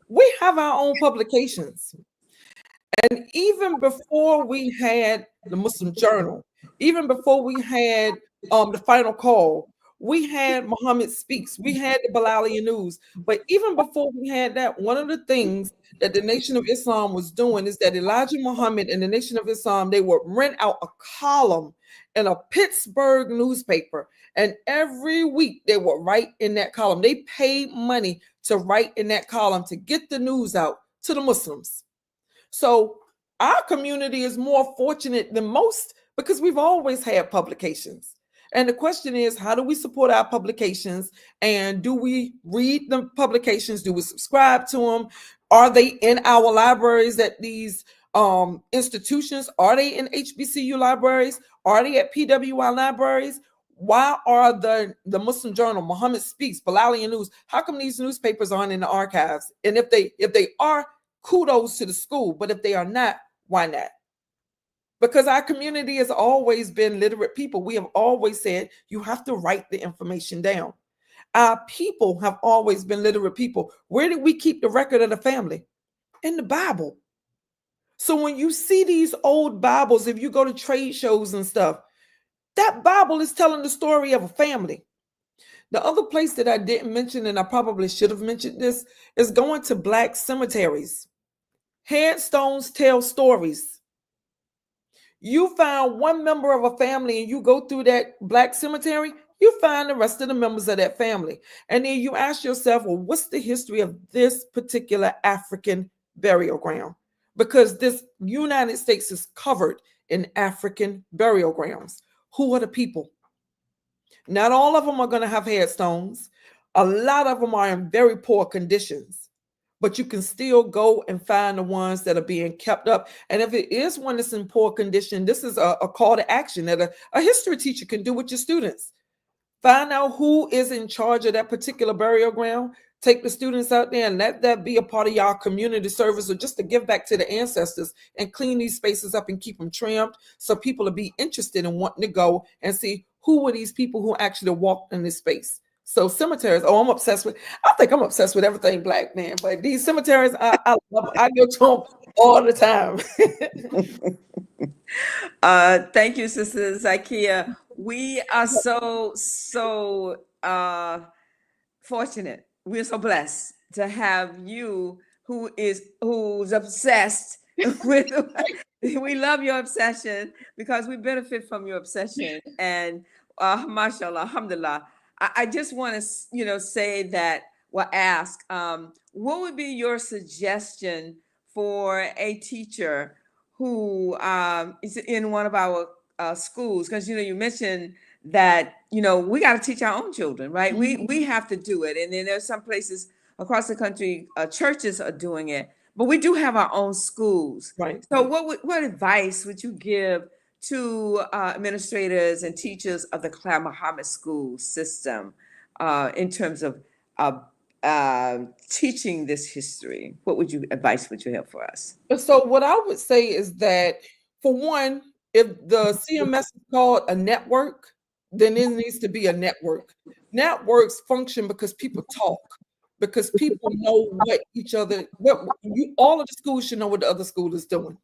we have our own publications. And even before we had the Muslim Journal, even before we had the Final Call, We had Mohammed Speaks. We had the Bilali News. But even before we had that, one of the things that the Nation of Islam was doing is that Elijah Muhammad and the Nation of Islam, they would rent out a column in a Pittsburgh newspaper. And every week they would write in that column. They paid money to write in that column to get the news out to the Muslims. So our community is more fortunate than most because we've always had publications. And the question is, how do we support our publications? And do we read the publications? Do we subscribe to them? Are they in our libraries at these institutions? Are they in HBCU libraries? Are they at PWI libraries? Why are the Muslim Journal, Mohammed Speaks, Bilali News? How come these newspapers aren't in the archives? And if they are, kudos to the school. But if they are not, why not? Because our community has always been literate people. We have always said you have to write the information down. Our people have always been literate people. Where did we keep the record of the family? In the Bible. So when you see these old Bibles, if you go to trade shows and stuff, that Bible is telling the story of a family. The other place that I didn't mention, and I probably should have mentioned this, is going to Black cemeteries. Headstones tell stories. You find one member of a family and you go through that Black cemetery, you find the rest of the members of that family. And then you ask yourself, well, what's the history of this particular African burial ground? Because this United States is covered in African burial grounds. Who are the people? Not all of them are going to have headstones. A lot of them are in very poor conditions. But you can still go and find the ones that are being kept up. And if it is one that's in poor condition, this is a call to action that a history teacher can do with your students. Find out who is in charge of that particular burial ground. Take the students out there and let that be a part of y'all community service, or just to give back to the ancestors and clean these spaces up and keep them trimmed so people will be interested in wanting to go and see who were these people who actually walked in this space. So cemeteries, I think I'm obsessed with everything Black, man. But these cemeteries, I love them. I go to them all the time. Thank you, Sister Zakia. We are so fortunate. We're so blessed to have you who's obsessed with. We love your obsession because we benefit from your obsession. And mashallah, alhamdulillah. I just want to, say that, ask, what would be your suggestion for a teacher who is in one of our schools? Because, you mentioned that, we got to teach our own children, right? Mm-hmm. We have to do it. And then there's some places across the country, churches are doing it, but we do have our own schools. Right. So what advice would you give to administrators and teachers of the Clara Muhammad school system in terms of teaching this history? What advice would you have for us? So what I would say is that, for one, if the CMS is called a network, then it needs to be a network. Networks function because people talk, because people know what all of the schools should know what the other school is doing.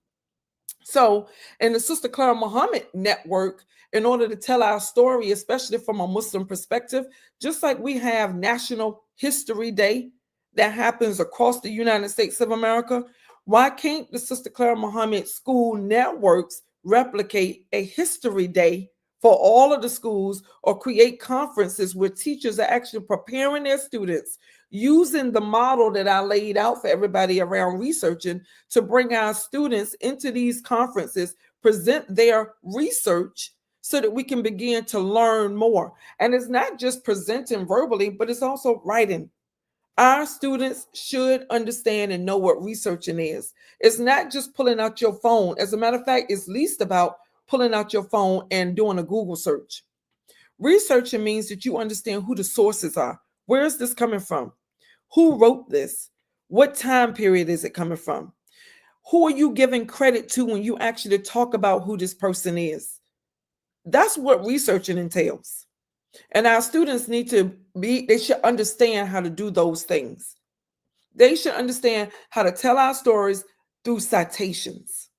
So in the Sister Clara Muhammad network, in order to tell our story, especially from a Muslim perspective, just like we have National History Day that happens across the United States of America, why can't the Sister Clara Muhammad school networks replicate a History Day for all of the schools, or create conferences where teachers are actually preparing their students using the model that I laid out for everybody around researching, to bring our students into these conferences, present their research so that we can begin to learn more. And it's not just presenting verbally, but it's also writing. Our students should understand and know what researching is. It's not just pulling out your phone. As a matter of fact, it's least about pulling out your phone and doing a Google search. Researching means that you understand who the sources are. Where is this coming from? Who wrote this? What time period is it coming from? Who are you giving credit to when you actually talk about who this person is? That's what researching entails. And our students they should understand how to do those things. They should understand how to tell our stories through citations.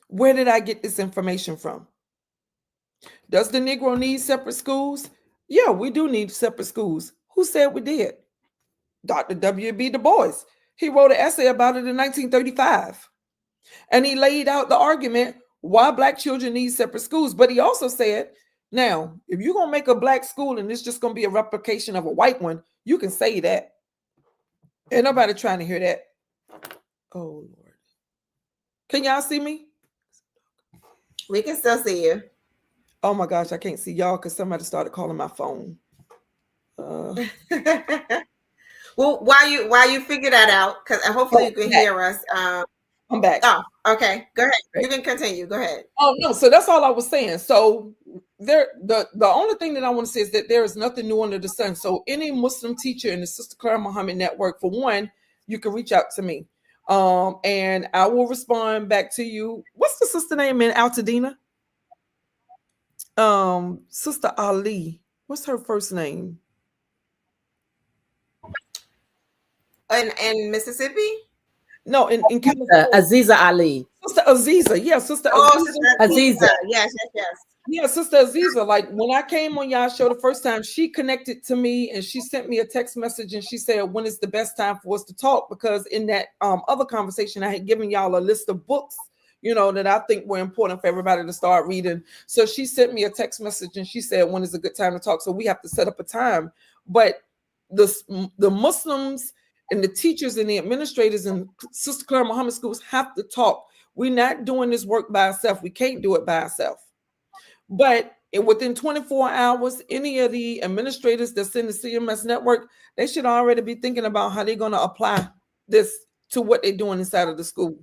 Where did I get this information from? Does the Negro need separate schools? Yeah, we do need separate schools. Who said we did? Dr. W.B. Du Bois. He wrote an essay about it in 1935. And he laid out the argument why Black children need separate schools. But he also said, now, if you're going to make a Black school and it's just going to be a replication of a white one, you can say that. Ain't nobody trying to hear that. Oh, Lord. Can y'all see me? We can still see you. Oh, my gosh, I can't see y'all because somebody started calling my phone. Well, while you figure that out, because hopefully you can hear us. I'm back. Oh, okay. Go ahead. You can continue. Go ahead. Oh no, so that's all I was saying. So the only thing that I want to say is that there is nothing new under the sun. So any Muslim teacher in the Sister Clara Mohammed network, for one, you can reach out to me. And I will respond back to you. What's the sister name in Altadena? Sister Ali. What's her first name? In Mississippi? No, in California. Aziza Ali. Sister Aziza. Yeah, Sister Aziza. Yes. Yeah, Sister Aziza, like when I came on y'all show the first time, she connected to me and she sent me a text message and she said, when is the best time for us to talk? Because in that other conversation, I had given y'all a list of books, that I think were important for everybody to start reading. So she sent me a text message and she said, when is a good time to talk? So we have to set up a time. But the Muslims and the teachers and the administrators and Sister Clara Mohammed schools have to talk. We're not doing this work by ourselves. We can't do it by ourselves. But within 24 hours, any of the administrators that's in the CMS network, they should already be thinking about how they're going to apply this to what they're doing inside of the school,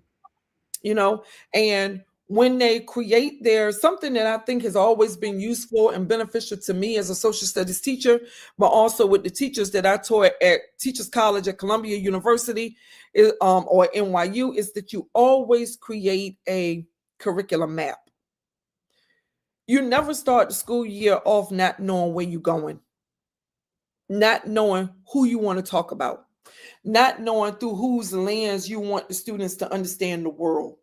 and when they create something that I think has always been useful and beneficial to me as a social studies teacher, but also with the teachers that I taught at Teachers College at Columbia University or NYU, is that you always create a curriculum map. You never start the school year off not knowing where you're going, not knowing who you want to talk about, not knowing through whose lens you want the students to understand the world.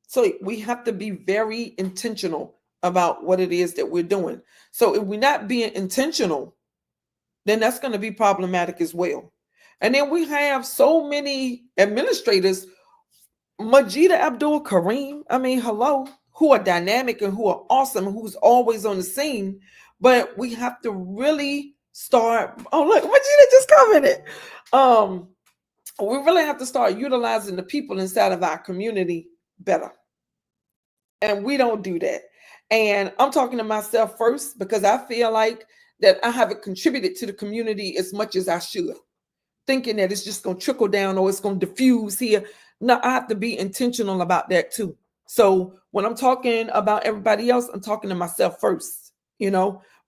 So we have to be very intentional about what it is that we're doing. So if we're not being intentional, then that's going to be problematic as well. And then we have so many administrators, Majida Abdul Kareem, hello, who are dynamic and who are awesome and who's always on the scene. But we have to really start. Oh, look, Majida just commented. We really have to start utilizing the people inside of our community better. And we don't do that. And I'm talking to myself first because I feel like that I haven't contributed to the community as much as I should, thinking that it's just going to trickle down or it's going to diffuse here. No, I have to be intentional about that too. So when I'm talking about everybody else, I'm talking to myself first,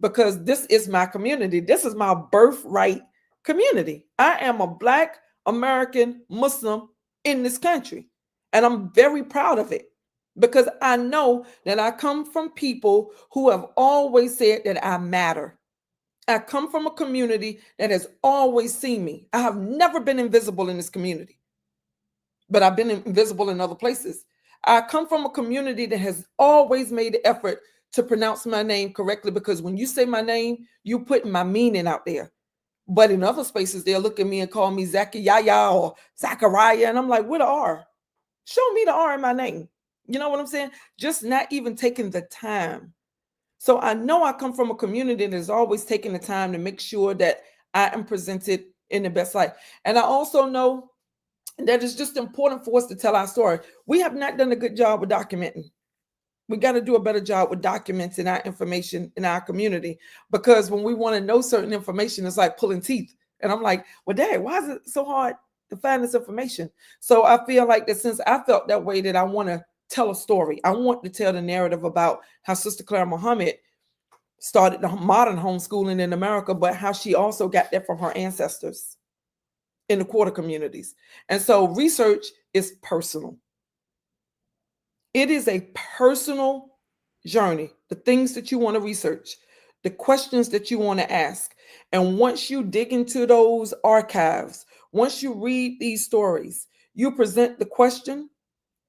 because this is my community. This is my birthright community. I am a Black American Muslim in this country, and I'm very proud of it. Because I know that I come from people who have always said that I matter. I come from a community that has always seen me. I have never been invisible in this community, but I've been invisible in other places. I come from a community that has always made the effort to pronounce my name correctly, because when you say my name, you put my meaning out there. But in other spaces, they'll look at me and call me Zachariah or Zachariah, and I'm like, what the R? Show me the R in my name. You know what I'm saying? Just not even taking the time. So I know I come from a community that is always taking the time to make sure that I am presented in the best light. And I also know that it's just important for us to tell our story. We have not done a good job with documenting. We got to do a better job with documenting our information in our community, because when we want to know certain information, it's like pulling teeth. And I'm like, well, Dad, why is it so hard to find this information? So I feel like that since I felt that way, that I want to tell a story. I want to tell the narrative about how Sister Clara Mohammed started the modern homeschooling in America, but how she also got that from her ancestors in the quarter communities. And so research is personal. It is a personal journey, the things that you want to research, the questions that you want to ask. And once you dig into those archives, once you read these stories, you present the question,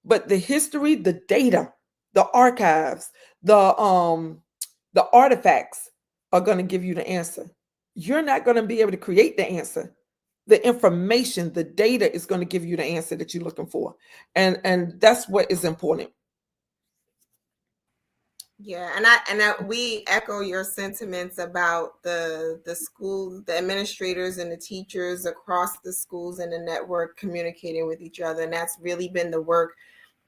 but the history, the data, the archives, the artifacts are going to give you the answer. You're not going to be able to create the answer. The information, the data is going to give you the answer that you're looking for. And that's what is important. Yeah, we echo your sentiments about the school, the administrators and the teachers across the schools and the network communicating with each other. And that's really been the work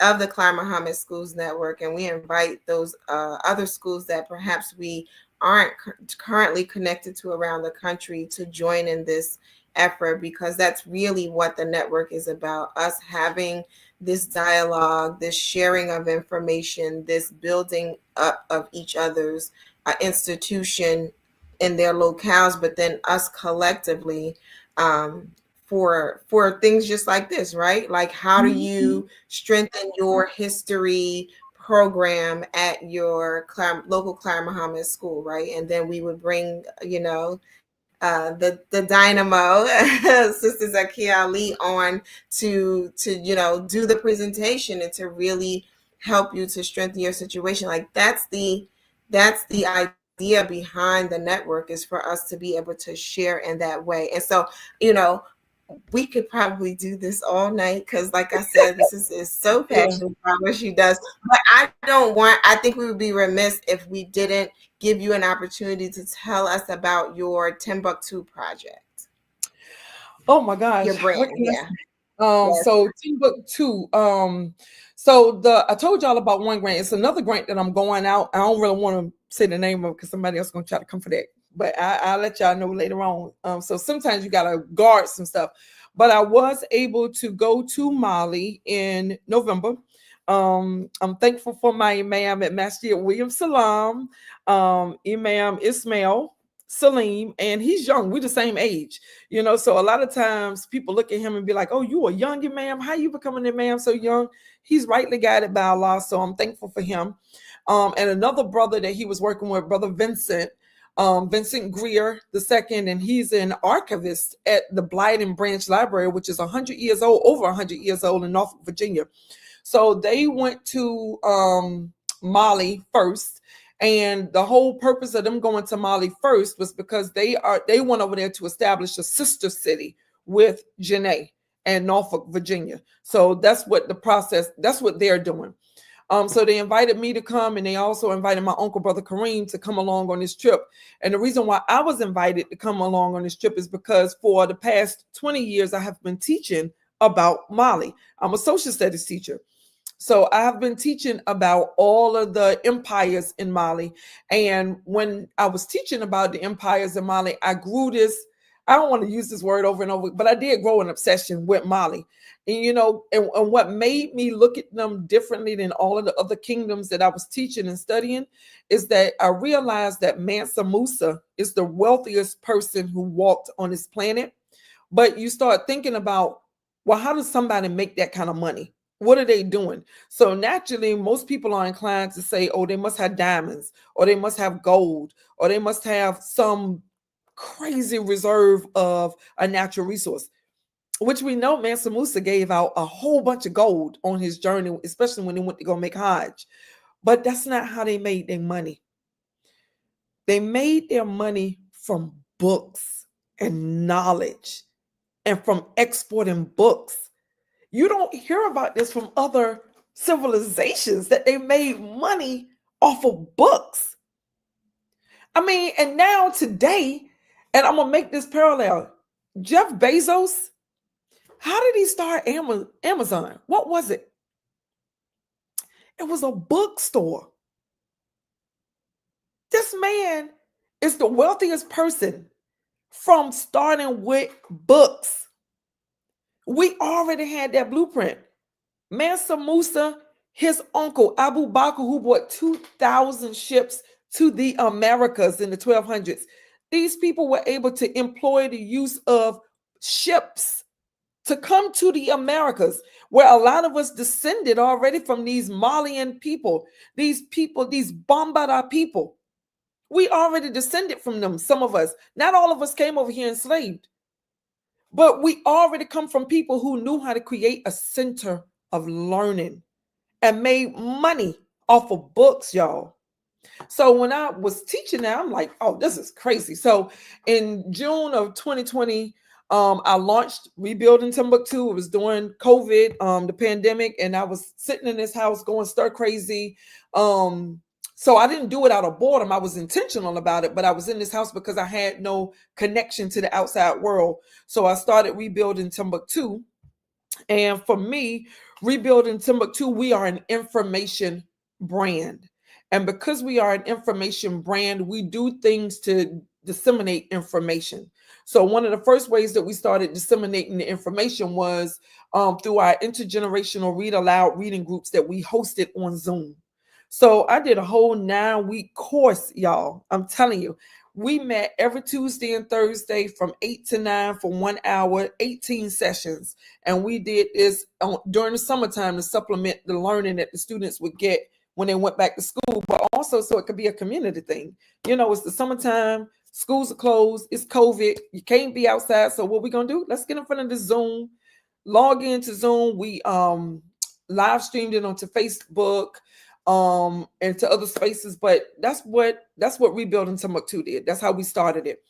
of the Clara Mohammed Schools Network. And we invite those other schools that perhaps we aren't currently connected to around the country to join in this effort, because that's really what the network is about, us having this dialogue, this sharing of information, this building up of each other's institution in their locales, but then us collectively for things just like this, right? Like, how do you strengthen your history program at your local Clara Mohammed school, right? And then we would bring, the dynamo Sister Zakia Ali on to do the presentation and to really help you to strengthen your situation. Like, that's the idea behind the network, is for us to be able to share in that way. And so, we could probably do this all night, because like I said, this is so passionate about what she does. But I think we would be remiss if we didn't give you an opportunity to tell us about your Timbuktu project. Oh my gosh. Your brand, yeah. Yes. So Timbuktu. I told y'all about one grant. It's another grant that I'm going out. I don't really want to say the name of it because somebody else is going to try to come for that. But I'll let y'all know later on. So sometimes you got to guard some stuff. But I was able to go to Mali in November. I'm thankful for my imam at Masjid William Salam, Imam Ismail Salim, and he's young. We're the same age, so a lot of times people look at him and be like, oh, you a young imam? How you becoming an imam so young? He's rightly guided by Allah, so I'm thankful for him. And another brother that he was working with, Brother Vincent Greer II, and he's an archivist at the Blyden Branch Library, which is 100 years old, over 100 years old in Norfolk, Virginia. So they went to Mali first. And the whole purpose of them going to Mali first was because they went over there to establish a sister city with Janae and Norfolk, Virginia. So that's what they're doing. So they invited me to come, and they also invited my uncle, Brother Kareem, to come along on this trip. And the reason why I was invited to come along on this trip is because for the past 20 years, I have been teaching about Mali. I'm a social studies teacher. So I have been teaching about all of the empires in Mali. And when I was teaching about the empires in Mali, I grew this, I don't want to use this word over and over, but I did grow an obsession with Mali. And, and what made me look at them differently than all of the other kingdoms that I was teaching and studying is that I realized that Mansa Musa is the wealthiest person who walked on this planet. But you start thinking about, well, how does somebody make that kind of money? What are they doing? So naturally, most people are inclined to say, oh, they must have diamonds, or they must have gold, or they must have some crazy reserve of a natural resource, which we know Mansa Musa gave out a whole bunch of gold on his journey, especially when he went to go make Hajj. But that's not how they made their money. They made their money from books and knowledge and from exporting books. You don't hear about this from other civilizations, that they made money off of books. I mean, and now today, and I'm going to make this parallel. Jeff Bezos, how did he start Amazon? What was it? It was a bookstore. This man is the wealthiest person from starting with books. We already had that blueprint. Mansa Musa, his uncle, Abu Bakr, who brought 2,000 ships to the Americas in the 1200s. These people were able to employ the use of ships to come to the Americas, where a lot of us descended already from these Malian people, these Bambara people. We already descended from them, some of us. Not all of us came over here enslaved. But we already come from people who knew how to create a center of learning and made money off of books, y'all. So when I was teaching that, I'm like, oh, this is crazy. So in June of 2020, I launched Rebuilding Timbuktu. It was during COVID, the pandemic, and I was sitting in this house going stir crazy. So I didn't do it out of boredom. I was intentional about it, but I was in this house because I had no connection to the outside world. So I started Rebuilding Timbuktu. And for me, Rebuilding Timbuktu, we are an information brand. And because we are an information brand, we do things to disseminate information. So one of the first ways that we started disseminating the information was through our intergenerational read aloud reading groups that we hosted on Zoom. So I did a whole 9-week course, y'all. I'm telling you, we met every Tuesday and Thursday from 8 to 9 for 1 hour, 18 sessions. And we did this during the summertime to supplement the learning that the students would get when they went back to school, but also so it could be a community thing. You know, it's the summertime, schools are closed, it's COVID, you can't be outside. So what we gonna do? Let's get in front of the Zoom, log into Zoom. We live streamed it onto Facebook and to other spaces, but that's what Rebuilding Timbuktu did. That's how we started it.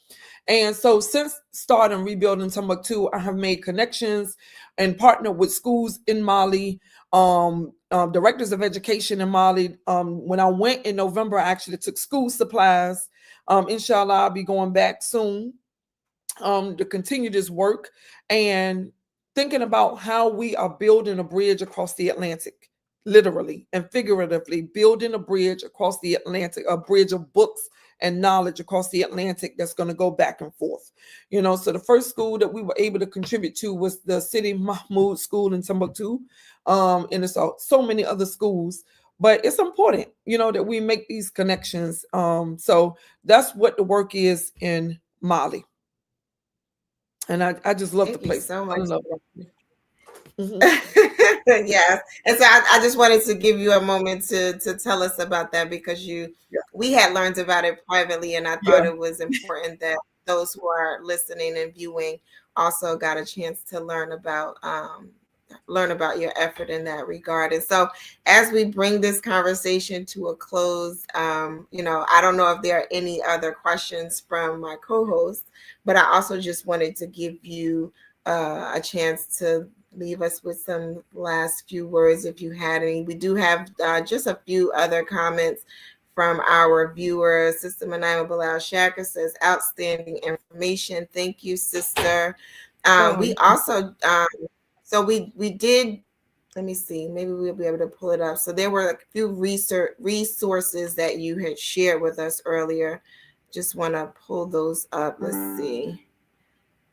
And so since starting Rebuilding Timbuktu, I have made connections and partnered with schools in Mali, directors of education in Mali. When I went in November, I actually took school supplies. Inshallah, I'll be going back soon to continue this work and thinking about how we are building a bridge across the Atlantic, literally and figuratively building a bridge across the Atlantic, a bridge of books and knowledge across the Atlantic that's going to go back and forth. You know, so the first school that we were able to contribute to was the City Mahmoud School in Timbuktu. And there's so many other schools, but it's important, you know, that we make these connections. So that's what the work is in Mali. And I just love the place. So much. I love it. Mm-hmm. Yes. And so I just wanted to give you a moment to tell us about that because we had learned about it privately, and I thought it was important that those who are listening and viewing also got a chance to learn about your effort in that regard. And so as we bring this conversation to a close, you know, I don't know if there are any other questions from my co-host, but I also just wanted to give you a chance to leave us with some last few words if you had any. We do have just a few other comments from our viewers. Sister Manaima Bilal Shaka says, outstanding information. Thank you, sister. We also, so we did, let me see, maybe we'll be able to pull it up. So there were a few resources that you had shared with us earlier. Just want to pull those up. Let's see.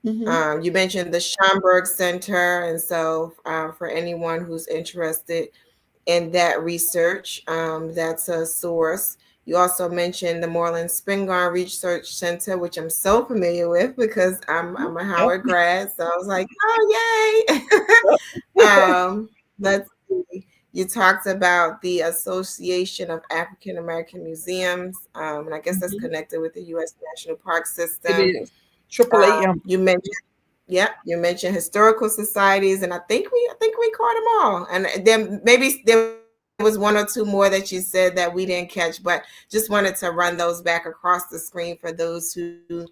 Mm-hmm. You mentioned the Schomburg Center. And so for anyone who's interested in that research, that's a source. You also mentioned the Moreland Spingarn Research Center, which I'm so familiar with because I'm a Howard grad. So I was like, oh, yay. Let's see. You talked about the Association of African American Museums. And I guess that's connected with the U.S. National Park System. It is. AAAM. You mentioned historical societies, and I think we caught them all. And then maybe there was one or two more that you said that we didn't catch, but just wanted to run those back across the screen for those who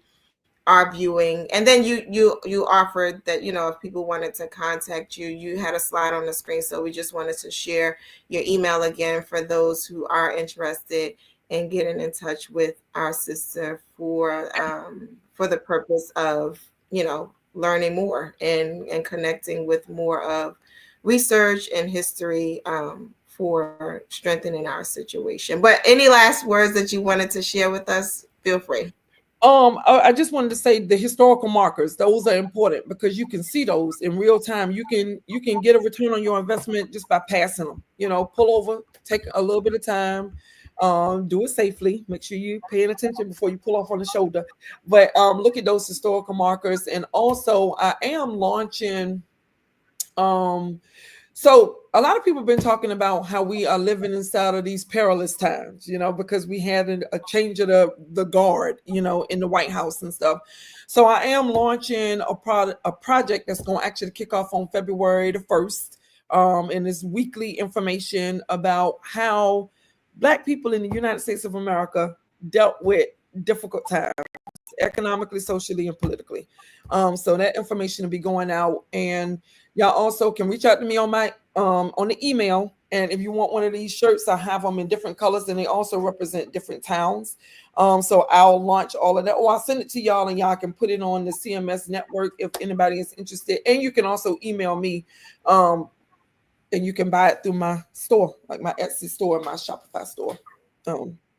are viewing. And then you offered that, you know, if people wanted to contact you, you had a slide on the screen. So we just wanted to share your email again for those who are interested in getting in touch with our sister for the purpose of, you know, learning more and connecting with more of research and history for strengthening our situation. But any last words that you wanted to share with us, feel free. I just wanted to say the historical markers, those are important because you can see those in real time. You can get a return on your investment just by passing them. You know, pull over, take a little bit of time, do it safely. Make sure you're paying attention before you pull off on the shoulder. But look at those historical markers. And also I am launching so a lot of people have been talking about how we are living inside of these perilous times, you know, because we had a change of the guard, you know, in the White House and stuff. So I am launching a project that's going to actually kick off on February the 1st. And it's weekly information about how Black people in the United States of America dealt with difficult times, economically, socially, and politically. So that information will be going out, and y'all also can reach out to me on my on the email. And if you want one of these shirts, I have them in different colors, and they also represent different towns. So I'll launch all of that, or I'll send it to y'all, and y'all can put it on the CMS network if anybody is interested. And you can also email me, and you can buy it through my store, like my Etsy store, my Shopify store.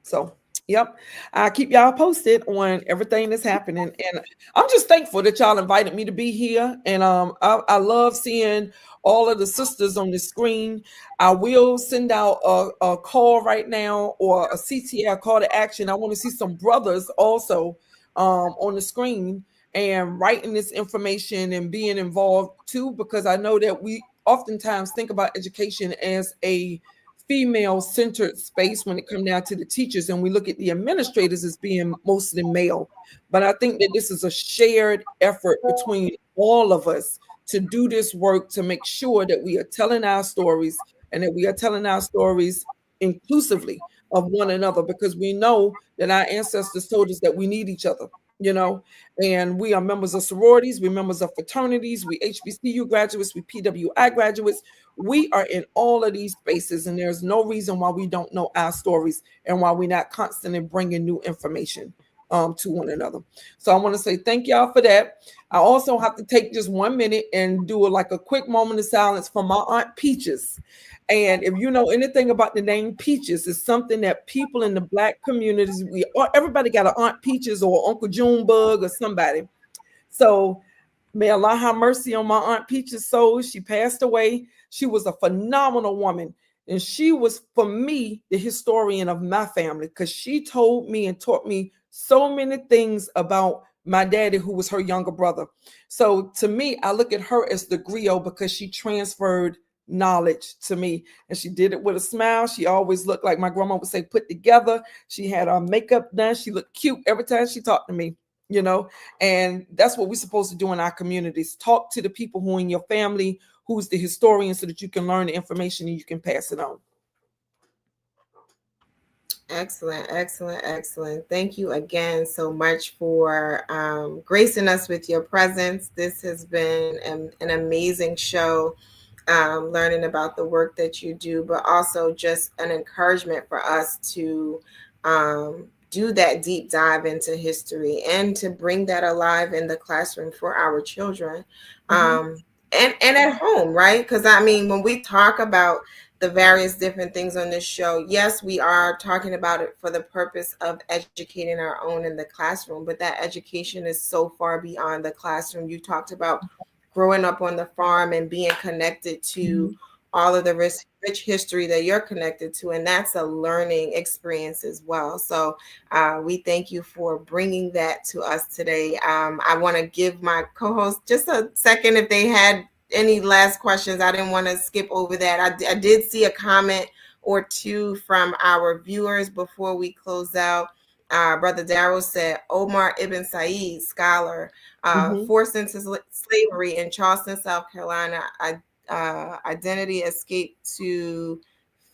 So yep, I keep y'all posted on everything that's happening, and I'm just thankful that y'all invited me to be here. And I love seeing all of the sisters on the screen. I will send out a call right now, or a CTA, call to action. I want to see some brothers also on the screen and writing this information and being involved too, because I know that we oftentimes think about education as a female-centered space when it comes down to the teachers, and we look at the administrators as being mostly male. But I think that this is a shared effort between all of us to do this work, to make sure that we are telling our stories, and that we are telling our stories inclusively of one another, because we know that our ancestors told us that we need each other, and we are members of sororities, we're members of fraternities, we HBCU graduates, we PWI graduates. We are in all of these spaces, and there's no reason why we don't know our stories and why we're not constantly bringing new information to one another. So I want to say thank y'all for that. I also have to take just 1 minute and do a quick moment of silence for my Aunt Peaches. And if you know anything about the name Peaches, it's something that people in the Black communities, everybody got an Aunt Peaches or Uncle Junebug or somebody. So may Allah have mercy on my Aunt Peaches' soul. She passed away. She was a phenomenal woman. And she was, for me, the historian of my family, because she told me and taught me so many things about my daddy, who was her younger brother. So to me, I look at her as the griot, because she transferred knowledge to me, and she did it with a smile. She always looked, like my grandma would say, put together. She had her makeup done. She looked cute every time she talked to me. And that's what we're supposed to do in our communities. Talk to the people who are in your family, who's the historian, so that you can learn the information and you can pass it on. Excellent, excellent, excellent. Thank you again so much for gracing us with your presence. This has been an amazing show, learning about the work that you do, but also just an encouragement for us to do that deep dive into history and to bring that alive in the classroom for our children, and at home, right? Because I mean, when we talk about the various different things on this show, yes, we are talking about it for the purpose of educating our own in the classroom, but that education is so far beyond the classroom. You talked about growing up on the farm and being connected to all of the rich history that you're connected to, and that's a learning experience as well. So we thank you for bringing that to us today. I want to give my co-host just a second if they had any last questions. I didn't want to skip over that. I did see a comment or two from our viewers before we close out. Brother Darrell said, Omar Ibn Said, scholar, forced into slavery in Charleston, South Carolina, identity escaped to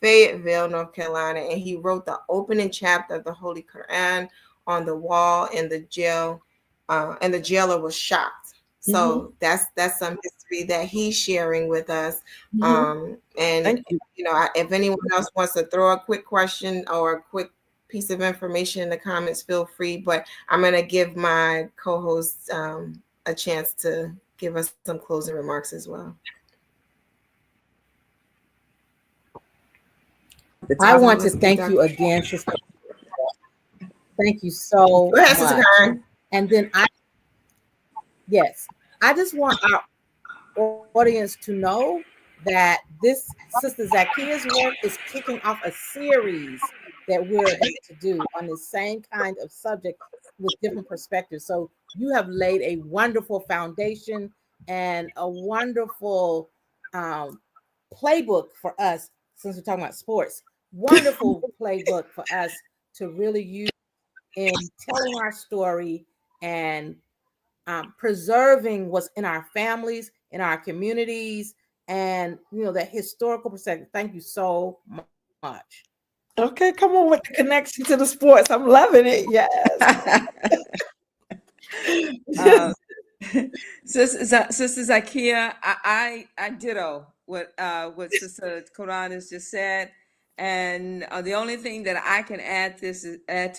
Fayetteville, North Carolina, and he wrote the opening chapter of the Holy Quran on the wall in the jail, and the jailer was shocked. So that's some history that he's sharing with us. And if anyone else wants to throw a quick question or a quick piece of information in the comments, feel free. But I'm going to give my co-host a chance to give us some closing remarks as well. I want to thank you again, Sister. Thank you so much. Sister Karen. And then I just want our audience to know that this Sister Zakia's work is kicking off a series that we're going to do on the same kind of subject with different perspectives. So you have laid a wonderful foundation and a wonderful playbook for us, since we're talking about sports. Wonderful playbook for us to really use in telling our story and preserving what's in our families, in our communities, and that historical perspective. Thank you so much. Okay, come on with the connection to the sports. I'm loving it. Yes. uh, Sister Zakia, I ditto what Sister Quran has just said, and the only thing that I can add to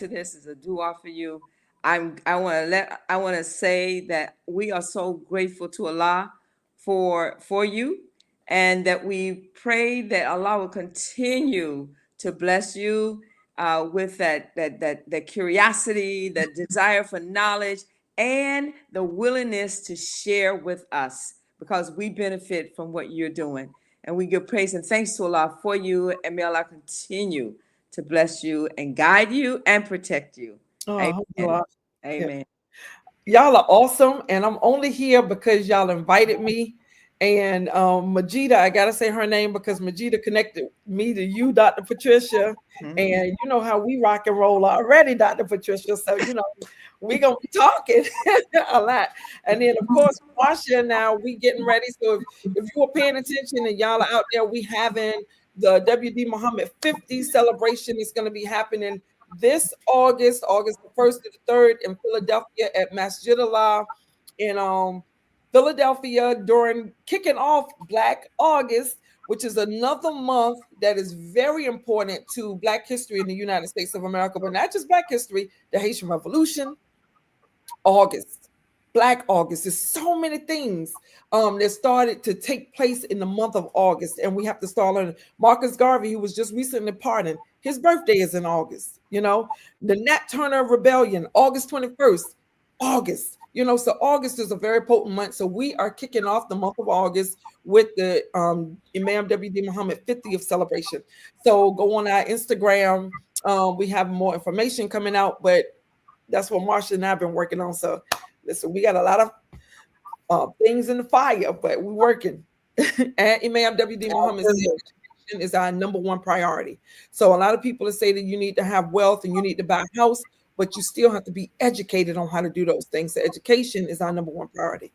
this is a dua for you. I want to say that we are so grateful to Allah for you, and that we pray that Allah will continue to bless you with that curiosity, that desire for knowledge, and the willingness to share with us, because we benefit from what you're doing. And we give praise and thanks to Allah for you, and may Allah continue to bless you and guide you and protect you. Oh, Amen. yeah. Amen. Y'all are awesome, and I'm only here because y'all invited me. And Majida, I gotta say her name because Majida connected me to you, Dr. Patricia. Mhm. And you know how we rock and roll already, Dr. Patricia. So we gonna be talking a lot. And then of course, Marsha, now we getting ready. So if you were paying attention and y'all are out there, we having the WD Muhammad 50 celebration. Is gonna be happening this August the 1st to the 3rd in Philadelphia at Masjid Allah in Philadelphia during kicking off Black August, which is another month that is very important to Black history in the United States of America, but not just Black history, the Haitian Revolution, August, Black August. There's so many things that started to take place in the month of August, and we have to start learning. Marcus Garvey, who was just recently pardoned, his birthday is in August. The Nat Turner Rebellion, August 21st, August. So August is a very potent month. So we are kicking off the month of August with the Imam W.D. Muhammad 50th celebration. So go on our Instagram. We have more information coming out, but that's what Marsha and I have been working on. So listen, we got a lot of things in the fire, but we're working. And Imam W.D. Muhammad is our number one priority. So a lot of people say that you need to have wealth and you need to buy a house, but you still have to be educated on how to do those things. So education is our number one priority.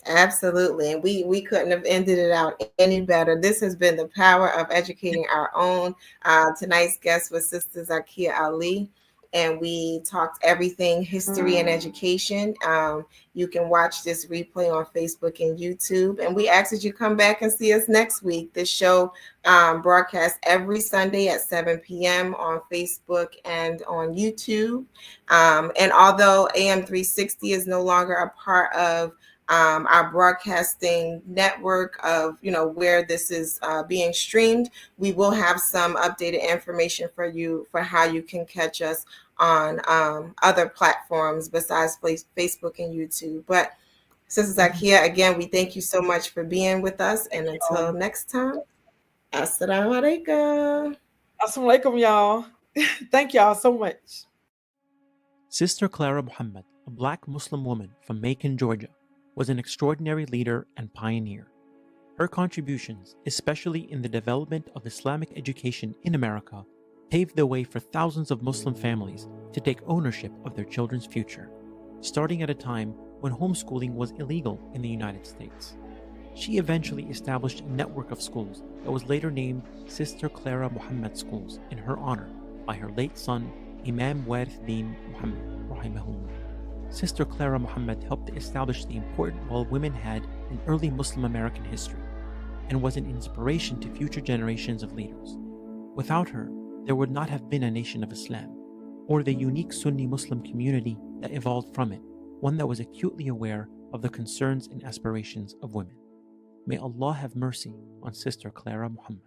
Absolutely. And we couldn't have ended it out any better. This has been the power of educating our own. Tonight's guest was Sister Zakia Ali, and we talked everything history and education. You can watch this replay on Facebook and YouTube. And we ask that you come back and see us next week. This show broadcasts every Sunday at 7 p.m. on Facebook and on YouTube. And although AM 360 is no longer a part of our broadcasting network of where this is being streamed, we will have some updated information for you for how you can catch us on other platforms besides Facebook and YouTube. But Sister Zakia, again, we thank you so much for being with us, and until next time, assalamu alaikum. Assalamu alaikum, y'all. Thank y'all so much. Sister Clara Mohammed, a Black Muslim woman from Macon, Georgia, was an extraordinary leader and pioneer. Her contributions, especially in the development of Islamic education in America, paved the way for thousands of Muslim families to take ownership of their children's future, starting at a time when homeschooling was illegal in the United States. She eventually established a network of schools that was later named Sister Clara Mohammed Schools in her honor by her late son, Imam Warith Din Muhammad, rahimahullah. Sister Clara Mohammed helped to establish the important role women had in early Muslim American history and was an inspiration to future generations of leaders. Without her, there would not have been a nation of Islam, or the unique Sunni Muslim community that evolved from it, one that was acutely aware of the concerns and aspirations of women. May Allah have mercy on Sister Clara Mohammed.